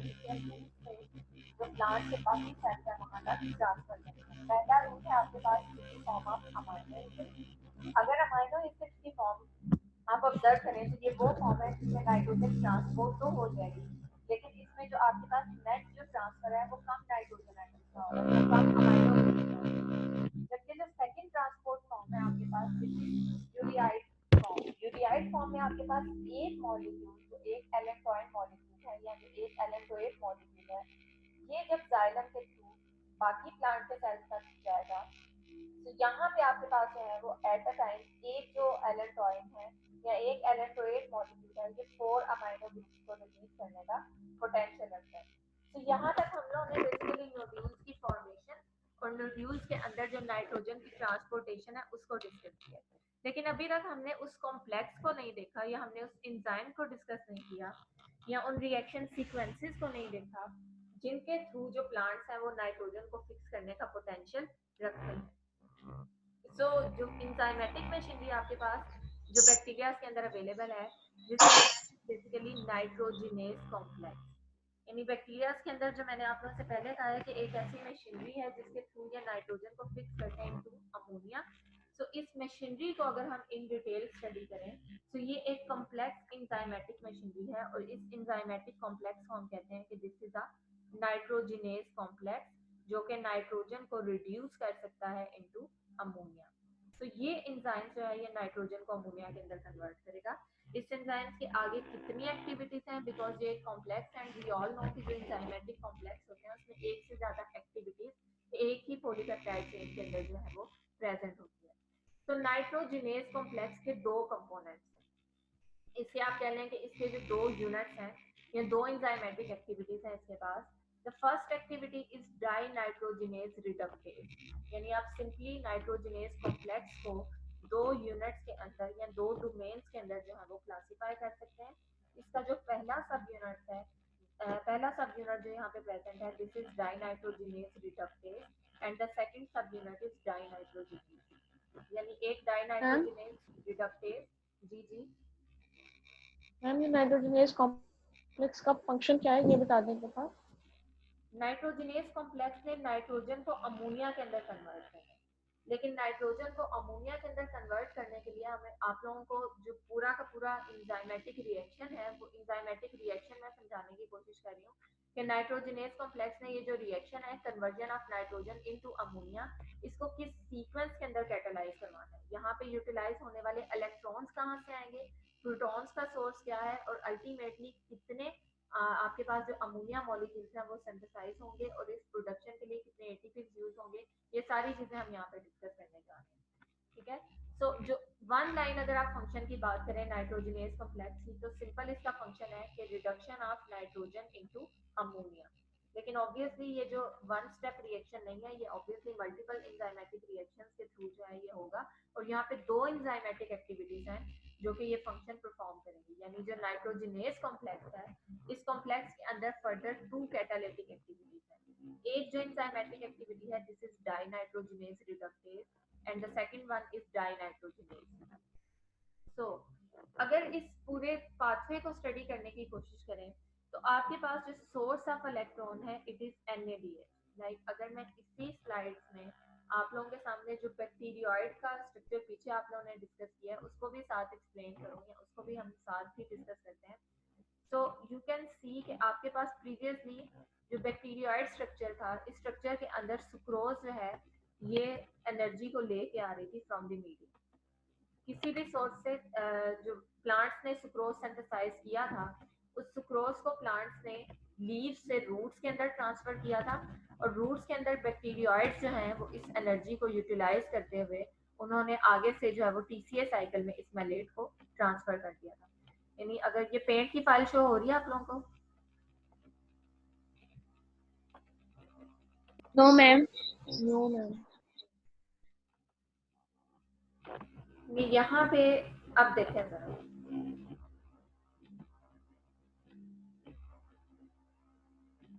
जो प्लांट के बाकी सेल्स है वहां तक ट्रांसफर करेगा। पहला रूट है आपके पास फॉर्म ऑफ अमाइनो एसिड। अगर अमाइनो एसिड की फॉर्म आप ऑब्जर्व करें तो ये वो फॉर्म है जिसमें नाइट्रोजन ट्रांसपोर्ट तो हो जाएगी, लेकिन इसमें जो आपके पास नेट जो ट्रांसफर है वो कम नाइट्रोजन एटम्स का होगा, कम अमाइनो एसिड का होगा। जबकि जो सेकंड ट्रांसपोर्ट फॉर्म है आपके पास यूरियाइड फॉर्म, यूरियाइड फॉर्म में आपके पास एक मॉलिक्यूल जो एक एलेंटोइन मॉलिक्यूल है या जो एक एलेंटोएट मॉलिक्यूल है, ये जब जाइलम के थ्रू बाकी प्लांट के सेल्स तक जाएगा, तो यहाँ पे आपके पास जो है वो एट अ टाइम एक जो एलेंटोइन है या एक एलेंटोएट मॉलिक्यूल है, ये 4 अमाइनो ग्रुप्स को रिलीज करने का पोटेंशियल रखता है। तो यहाँ तक हम लोगों ने बेसिकली नोड्यूल्स की फॉर्मेशन और नोड्यूल्स के अंदर जो नाइट्रोजन की ट्रांसपोर्टेशन है उसको डिस्कस किया, लेकिन अभी तक हमने उस कॉम्प्लेक्स को नहीं देखा, या हमने उस एंजाइम को डिस्कस नहीं किया, या उन रिएक्शन सीक्वेंसेस को नहीं देखा जिनके थ्रू जो प्लांट्स हैं वो नाइट्रोजन को फिक्स करने का पोटेंशियल रखते हैं। सो जो इंजाइमेटिक मशीनरी आपके पास जो बैक्टीरिया के अंदर अवेलेबल है, जिसका बेसिकली नाइट्रोजिनेज कॉम्प्लेक्स, यानी बैक्टीरिया के अंदर जो मैंने आप लोगों से पहले कहा है कि एक ऐसी मशीनरी है जिसके थ्रू ये नाइट्रोजन को फिक्स करते हैं इनटू अमोनिया। सो इस मशीनरी को अगर हम इन डिटेल स्टडी करें तो ये एक कॉम्प्लेक्स इंजाइमेटिक मशीनरी है, और इस इंजाइमेटिक कॉम्प्लेक्स को हम कहते हैं कि this is a nitrogenase complex, जो कि नाइट्रोजन को रिड्यूस कर सकता है इनटू अमोनिया। तो ये एंजाइम जो है ये नाइट्रोजन को अमोनिया के अंदर कन्वर्ट करेगा। इस एंजाइम के आगे कितनी एक्टिविटीज हैं, बिकॉज ये एक complex and we all know कि जो एंजाइमेटिक कॉम्प्लेक्स होते हैं उसमें एक से ज्यादा एक्टिविटीज एक ही पॉलीपेप्टाइड चेन के अंदर जो है वो प्रेजेंट होती है। तो नाइट्रोजिनेज कॉम्प्लेक्स के दो कंपोनेंट्स हैं, इससे आप कह लें कि इसके जो दो यूनिट्स हैं या दो एंजाइमेटिक एक्टिविटीज हैं इसके पास। The first activity is dinitrogenase reductase, यानी आप सिंपली नाइट्रोजिनेज कॉम्प्लेक्स को दो यूनिट्स के अंदर या दो डोमेन्स के अंदर जो है वो क्लासिफाई कर सकते हैं। इसका जो पहला सब यूनिट है, पहला सब यूनिट जो यहाँ पे प्रेजेंट है, this is dinitrogenase reductase, and the second subunit is dinitrogenase, यानी एक डाइनाइट्रोजिनेज रिडक्टेज। जी जी
मैम, ये नाइट्रोजनेज कॉम्प्लेक्स का फंक्शन क्या है ये बता दें बता।
नाइट्रोजिनेज कॉम्प्लेक्स ने नाइट्रोजन को अमोनिया के अंदर कन्वर्ट करना है, लेकिन नाइट्रोजन को अमोनिया के अंदर कन्वर्ट करने के लिए हमें आप लोगों को जो पूरा का पूरा इंजाइमेटिक रिएक्शन है, वो इंजाइमेटिक रिएक्शन मैं समझाने की कोशिश कर रही हूँ कि नाइट्रोजिनेज कॉम्प्लेक्स ने ये जो रिएक्शन है conversion of nitrogen into ammonia, इसको किस सीक्वेंस के अंदर कैटेलाइज करवाना है, यहाँ पे यूटिलाइज होने वाले इलेक्ट्रॉन्स कहाँ से आएंगे, प्रोटॉन्स का सोर्स क्या है, और अल्टीमेटली कितने आपके पास जो अमोनिया मॉलिक्यूल्स हैं वो सिंथेसाइज होंगे और इस प्रोडक्शन के लिए कितने एटीपीज यूज होंगे, ये सारी चीजें हम यहाँ पे डिस्कस करने जा रहे हैं। ठीक है, सो जो वन लाइन अगर आप फंक्शन की बात करें नाइट्रोजिनेज कॉम्प्लेक्स की, तो सिंपल इसका फंक्शन है कि reduction of nitrogen into ammonia. लेकिन ऑब्वियसली ये जो वन स्टेप रिएक्शन नहीं है, ये ऑब्वियसली मल्टीपल एंजाइमेटिक रिएक्शंस के थ्रू जो है ये होगा। और यहाँ पे दो एंजाइमेटिक एक्टिविटीज हैं जो कि ये फंक्शन परफॉर्म करेंगी, यानी जो नाइट्रोजनेस कॉम्प्लेक्स है, इस कॉम्प्लेक्स के अंदर फर्दर टू कैटालिटिक एक्टिविटीज हैं। एक जो एंजाइमेटिक एक्टिविटी है, this is dinitrogenase reductase and the second one is dinitrogenase. So अगर इस पूरे पाथवे को स्टडी करने की कोशिश करें तो आपके पास जो सोर्स ऑफ इलेक्ट्रॉन है इट इज NADH। लाइक अगर मैं इसी स्लाइड्स में आप लोगों के सामने जो बैक्टीरियोइड का स्ट्रक्चर पीछे आप लोगों ने डिस्कस किया है उसको भी साथ एक्सप्लेन करूंगी, उसको भी हम साथ ही डिस्कस करते हैं। सो यू कैन सी कि आपके पास प्रीवियसली जो बैक्टीरियोइड स्ट्रक्चर था, इस स्ट्रक्चर के अंदर सुक्रोज जो है ये एनर्जी को लेके आ रही थी फ्रॉम द मीडियम। किसी भी सोर्स से जो प्लांट्स ने सुक्रोज सिंथेसाइज किया था, उस सुक्रोज को प्लांट्स ने लीव्स से रूट्स के अंदर ट्रांसफर किया था, और रूट्स के अंदर बैक्टीरियोइड्स जो हैं वो इस एनर्जी को यूटिलाइज करते हुए उन्होंने आगे से जो है वो TCA साइकिल में इस मैलेट को ट्रांसफर कर दिया था। यानी अगर ये पेंट की फाइल शो हो रही है आप लोगों को?
No ma'am.
No ma'am.
यहाँ पे अब देखें जरा,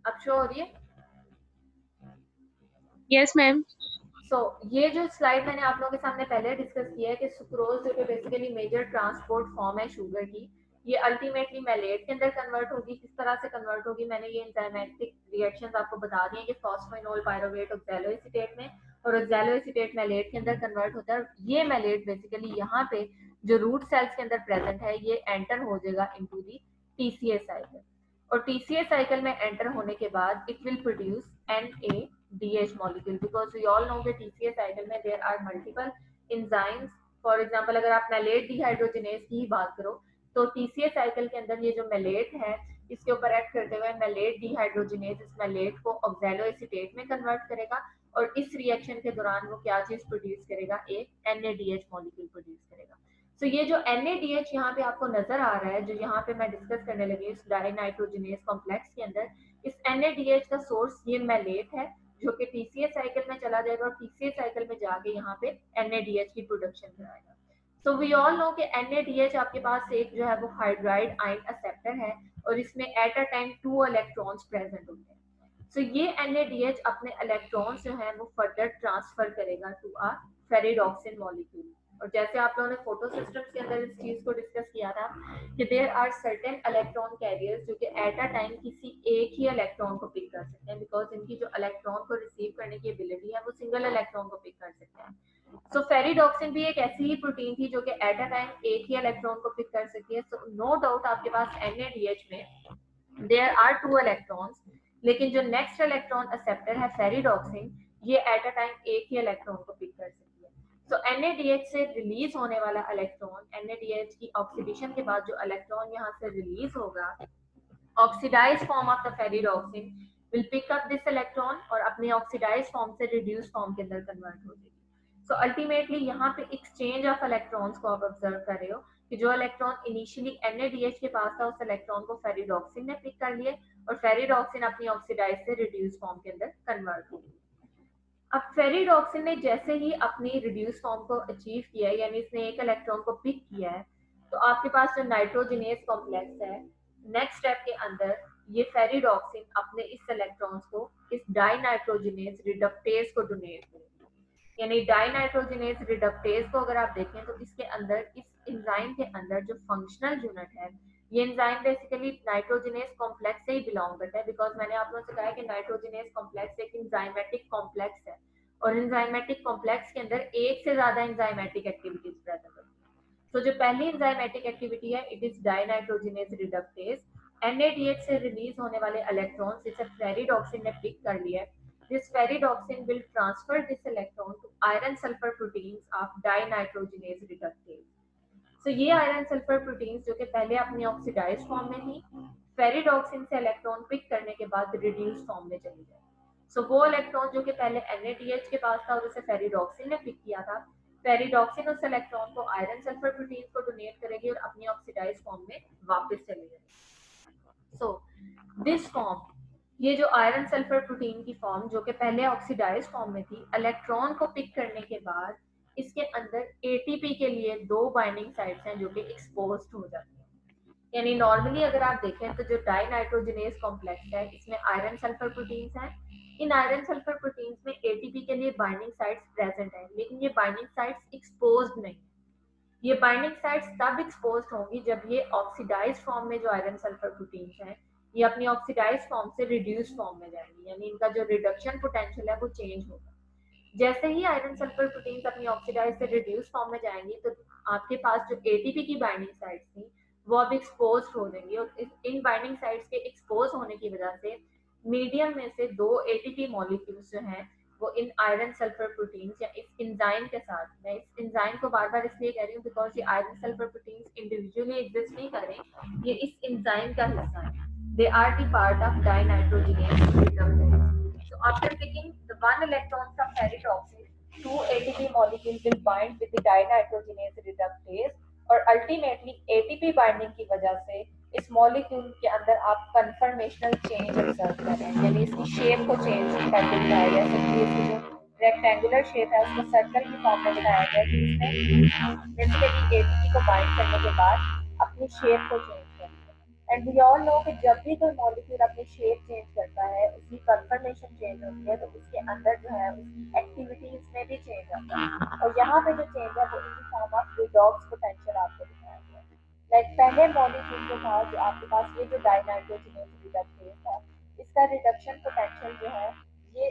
अब शो हो रही है?
Yes ma'am.
सो ये जो स्लाइड मैंने आप लोगों के सामने पहले डिस्कस किया है कि सुक्रोज जो कि बेसिकली मेजर ट्रांसपोर्ट फॉर्म है शुगर की, ये अल्टीमेटली मैलेट के अंदर कन्वर्ट होगी। किस तरह से कन्वर्ट होगी, मैंने ये एंजाइमेटिक रिएक्शंस आपको बता दी हैं कि फॉस्फोइनोल पायरुवेट ऑक्सैलोएसीटेट में और ऑक्सैलोएसीटेट मैलेट के अंदर कन्वर्ट होता है। ये मैलेट बेसिकली यहाँ पे जो रूट सेल्स के अंदर प्रेजेंट है ये एंटर हो जाएगा इनटू दी TCA साइकिल, और TCA साइकिल में एंटर होने के बाद it will produce NADH molecule, because we all know कि TCA साइकिल में there are multiple enzymes. For example अगर आप मैलेट डिहाइड्रोजिनेज की ही बात करो तो TCA साइकिल के अंदर ये जो मैलेट है इसके ऊपर एक्ट करते हुए मैलेट डिहाइड्रोजिनेज इस मैलेट को ऑक्सैलोएसीटेट में कन्वर्ट करेगा, और इस रिएक्शन के दौरान वो क्या चीज प्रोड्यूस करेगा, एक NADH मॉलिक्यूल प्रोड्यूस करेगा। तो ये जो NADH यहाँ पे आपको नजर आ रहा है, जो यहाँ पे मैं डिस्कस करने लगी इस डाइनाइट्रोजनेस कॉम्प्लेक्स के अंदर, इस NADH का सोर्स ये मैलेट है जो कि TCA साइकिल में चला जाएगा और TCA साइकिल में जाके यहाँ पे NADH की प्रोडक्शन कराएगा। सो वी ऑल नो कि NADH आपके पास एक जो है वो हाइड्राइड आयन एक्सेप्टर है और इसमें eight a time 2 electrons present होते हैं। सो ये NADH अपने इलेक्ट्रॉन्स जो है वो फर्दर ट्रांसफर करेगा टू अ फेरिडॉक्सिन मॉलिक्यूल। और जैसे आप लोगों ने फोटो सिस्टम्स के अंदर इस चीज को डिस्कस किया था कि there are certain electron carriers जो कि एट अ टाइम किसी एक ही इलेक्ट्रॉन को पिक कर सकते हैं, बिकॉज इनकी जो इलेक्ट्रॉन को रिसीव करने की एबिलिटी है वो सिंगल इलेक्ट्रॉन को पिक कर सकते हैं। सो फेरिडॉक्सिन भी एक ऐसी ही प्रोटीन थी जो कि एट अ टाइम एक ही इलेक्ट्रॉन को पिक कर सकती है। सो नो डाउट आपके पास NADH में देयर आर 2 इलेक्ट्रॉन्स, लेकिन जो नेक्स्ट इलेक्ट्रॉन एक्सेप्टर है फेरिडॉक्सिन, ये एट अ टाइम एक ही इलेक्ट्रॉन को पिक कर सकती है। तो NADH से रिलीज होने वाला इलेक्ट्रॉन, NADH की ऑक्सीडेशन के बाद जो इलेक्ट्रॉन यहाँ से रिलीज होगा, oxidized form of the ferredoxin will pick up this electron और अपने ऑक्सीडाइज्ड फॉर्म से रिड्यूस फॉर्म के अंदर कन्वर्ट हो जाएगी। सो अल्टीमेटली यहाँ पे एक्सचेंज ऑफ इलेक्ट्रॉन्स को आप ऑब्जर्व कर रहे हो कि जो इलेक्ट्रॉन इनिशियली NADH के पास था उस इलेक्ट्रॉन को फेरिडॉक्सिन ने पिक कर लिए और फेरिडॉक्सिन अपनी ऑक्सीडाइज से रिड्यूस फॉर्म के अंदर कन्वर्ट हो गई। अब फेरिडॉक्सिन ने जैसे ही अपनी रिड्यूस फॉर्म को अचीव किया है, यानी इसने एक इलेक्ट्रॉन को पिक किया है, तो आपके पास जो नाइट्रोजनेस कॉम्प्लेक्स है, नेक्स्ट स्टेप के अंदर ये फेरिडॉक्सिन अपने इस इलेक्ट्रॉन्स को इस डाइनाइट्रोजनेस रिडक्टेज को डोनेट करेगा। यानी डाइनाइट्रोजनेस रिडक्टेज को अगर आप देखें तो इसके अंदर, इस एंजाइम के अंदर जो फंक्शनल यूनिट है, ये एंजाइम बेसिकली नाइट्रोजनेस कॉम्प्लेक्स से ही बिलोंग करता है, बिकॉज मैंने आप लोगों से कहा है कि नाइट्रोजनेस कॉम्प्लेक्स एक एंजाइमेटिक कॉम्प्लेक्स है और एंजाइमेटिक कॉम्प्लेक्स के अंदर एक से ज्यादा एंजाइमेटिक एक्टिविटीज प्रेजेंट होती है। तो जो पहली एंजाइमेटिक एक्टिविटी है it is dinitrogenase reductase. NADH से रिलीज होने वाले इलेक्ट्रॉन्स जिसे फेरिडॉक्सिन ने पिक कर लिया है, this ferridoxin will transfer this electron to iron sulfur proteins of dinitrogenase reductase। तो ये आयरन सल्फर प्रोटीन्स जो कि पहले अपनी ऑक्सीडाइज्ड फॉर्म में थी, फेरिडॉक्सिन से इलेक्ट्रॉन पिक करने के बाद रिड्यूस फॉर्म में चली जाए। सो वो इलेक्ट्रॉन जो कि पहले NADH के पास था और उसे फेरिडॉक्सिन ने पिक किया था, फेरिडॉक्सिन उस इलेक्ट्रॉन को आयरन सल्फर प्रोटीन को डोनेट करेगी और अपनी ऑक्सीडाइज्ड फॉर्म में वापस चली जाएगी। सो दिस फॉर्म ये जो आयरन सल्फर प्रोटीन की फॉर्म जो कि पहले ऑक्सीडाइज फॉर्म में थी, इलेक्ट्रॉन को पिक करने के बाद इसके अंदर एटीपी के लिए 2 बाइंडिंग साइट्स हैं जो कि एक्सपोज्ड हो जाती हैं। यानी नॉर्मली अगर आप देखें तो जो डाई नाइट्रोजनेज कॉम्प्लेक्स है इसमें आयरन सल्फर प्रोटीन्स हैं। इन आयरन सल्फर प्रोटीन्स में एटीपी के लिए बाइंडिंग साइट्स प्रेजेंट हैं, लेकिन ये बाइंडिंग साइट्स एक्सपोज्ड नहीं। ये बाइंडिंग साइट्स तब एक्सपोज्ड होंगी जब ये ऑक्सीडाइज फॉर्म में जो आयरन सल्फर प्रोटीन्स हैं ये अपनी ऑक्सीडाइज फॉर्म से रिड्यूस फॉर्म में जाएंगी, यानी इनका जो रिडक्शन पोटेंशियल है वो चेंज होगा। जैसे ही आयरन सल्फर प्रोटीन्स अपनी ऑक्सीडाइज से रिड्यूस फॉर्म में जाएंगी तो आपके पास जो एटीपी की बाइंडिंग साइट्स थी वो अब एक्सपोज हो जाएंगी, और इन बाइंडिंग साइट्स के एक्सपोज होने की वजह से मीडियम में से 2 एटीपी मॉलिक्यूल्स जो हैं वो इन आयरन सल्फर प्रोटीन्स या इस एंजाइम के साथ, मैं इस एंजाइम को बार बार इसलिए कह रही हूँ बिकॉज ये iron sulphur proteins individually exist नहीं कर रहे, ये इस एंजाइम का हिस्सा है। They are the part of dinitrogenase reductase. So after picking the 1 electron from peroxide, 2 ATP molecules will bind with the dinitrogenase reductase, और अल्टीमेटली एटीपी बाइंडिंग की वजह से इस मॉलिक्यूल के अंदर आप कन्फर्मेशनल चेंज ऑब्जर्व कर रहे हैं, यानी इसकी शेप को चेंज करके दिखाया गया है। जैसे इसकी जो रेक्टेंगुलर शेप है उसको सर्कल की फॉर्म में दिखाया गया कि इसने बेसिकली एटीपी को बाइंड करने के बाद अपनी शेप को चेंज कर दिया। एंड वी ऑल नो कि जब भी कोई मॉलिक्यूल अपनी शेप चेंज करता है उसकी कन्फर्मेशन चेंज होती है, तो उसके अंदर जो है उसकी एक्टिविटीज में भी चेंज आता है, और यहाँ पे जो चेंज है वो in the form of redox potential आपको दिखाया गया है। लाइक पहले मॉलिक्यूल जो था, जो आपके पास ये जो डाइनाइट्रोजनेज रिडक्टेज था, इसका रिडक्शन पोटेंशियल जो है ये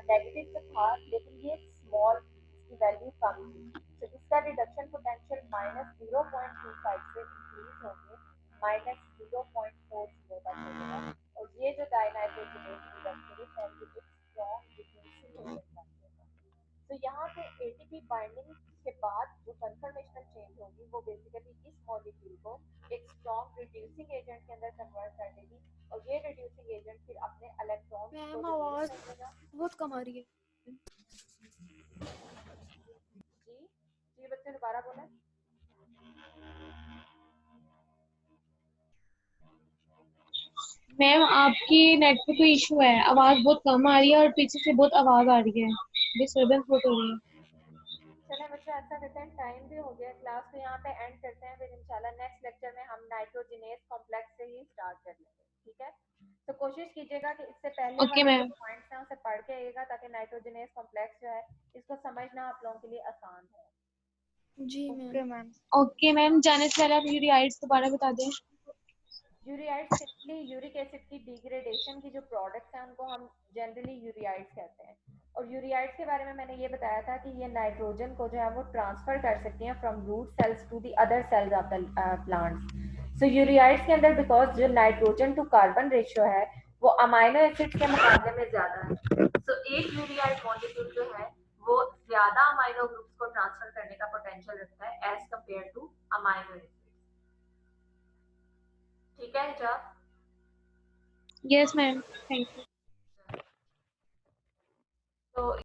नेगेटिव तो था, लेकिन ये स्मॉल, इसकी वैल्यू कम थी, तो इसका रिडक्शन पोटेंशियल -0.25 से इंक्रीज होकर -0.40 तक होगा, और ये जो डाइनाइट्रोजनेज रिडक्टेज है ये एक स्ट्रॉन्ग रिड्यूसिंग एजेंट बन जाएगा। तो यहाँ पे एटीपी बाइंडिंग के बाद जो कन्फर्मेशनल चेंज होगी वो बेसिकली इस मॉलिक्यूल को एक स्ट्रॉन्ग रिड्यूसिंग एजेंट के अंदर कन्वर्ट कर देगी, और ये रिड्यूसिंग एजेंट फिर अपने इलेक्ट्रॉन को
मैम आवाज
रिड्यूस कर देगा।
बहुत कम आ रही है।
जी बच्चे दोबारा बोले।
मैम आपकी नेट पे कोई इशू है, आवाज बहुत कम आ रही है और पीछे से बहुत आवाज आ रही है, डिस्टर्बेंस बहुत हो रही है।
चले बच्चे ऐसा करते हैं, टाइम भी हो गया, क्लास को यहाँ पे एंड करते हैं, फिर इंशाल्लाह नेक्स्ट लेक्चर में हम नाइट्रोजनेज कॉम्प्लेक्स से ही स्टार्ट कर लेंगे, ठीक है। तो कोशिश कीजिएगा कि इससे पहले
ओके
वाले
मैम।
जो पॉइंट्स हैं उसे पढ़ के आइएगा, ताकि नाइट्रोजनेज कॉम्प्लेक्स जो है इसको समझना आप लोगों के लिए आसान हो।
जी मैम।
ओके मैम, जाने से पहले आप यूरियाइड्स दोबारा बता दें।
यूरियाइड्स सिंपली यूरिक एसिड की डिग्रेडेशन की जो प्रोडक्ट्स हैं उनको हम जनरली यूरियाइड्स कहते हैं, और यूरियाइड्स के बारे में मैंने ये बताया था कि ये नाइट्रोजन को जो है वो ट्रांसफर कर सकती हैं from root cells to the other cells of the plants. So ureides के अंदर बिकॉज जो नाइट्रोजन टू कार्बन रेशियो है वो अमाइनो एसिड्स के मुकाबले में ज्यादा है, सो एक यूरियाइड मॉलिक्यूल जो है वो ज्यादा अमाइनो ग्रुप्स को ट्रांसफर करने का पोटेंशियल रखता है as compare to amino acids. ठीक है Hijab?
Yes ma'am, thank you.
तो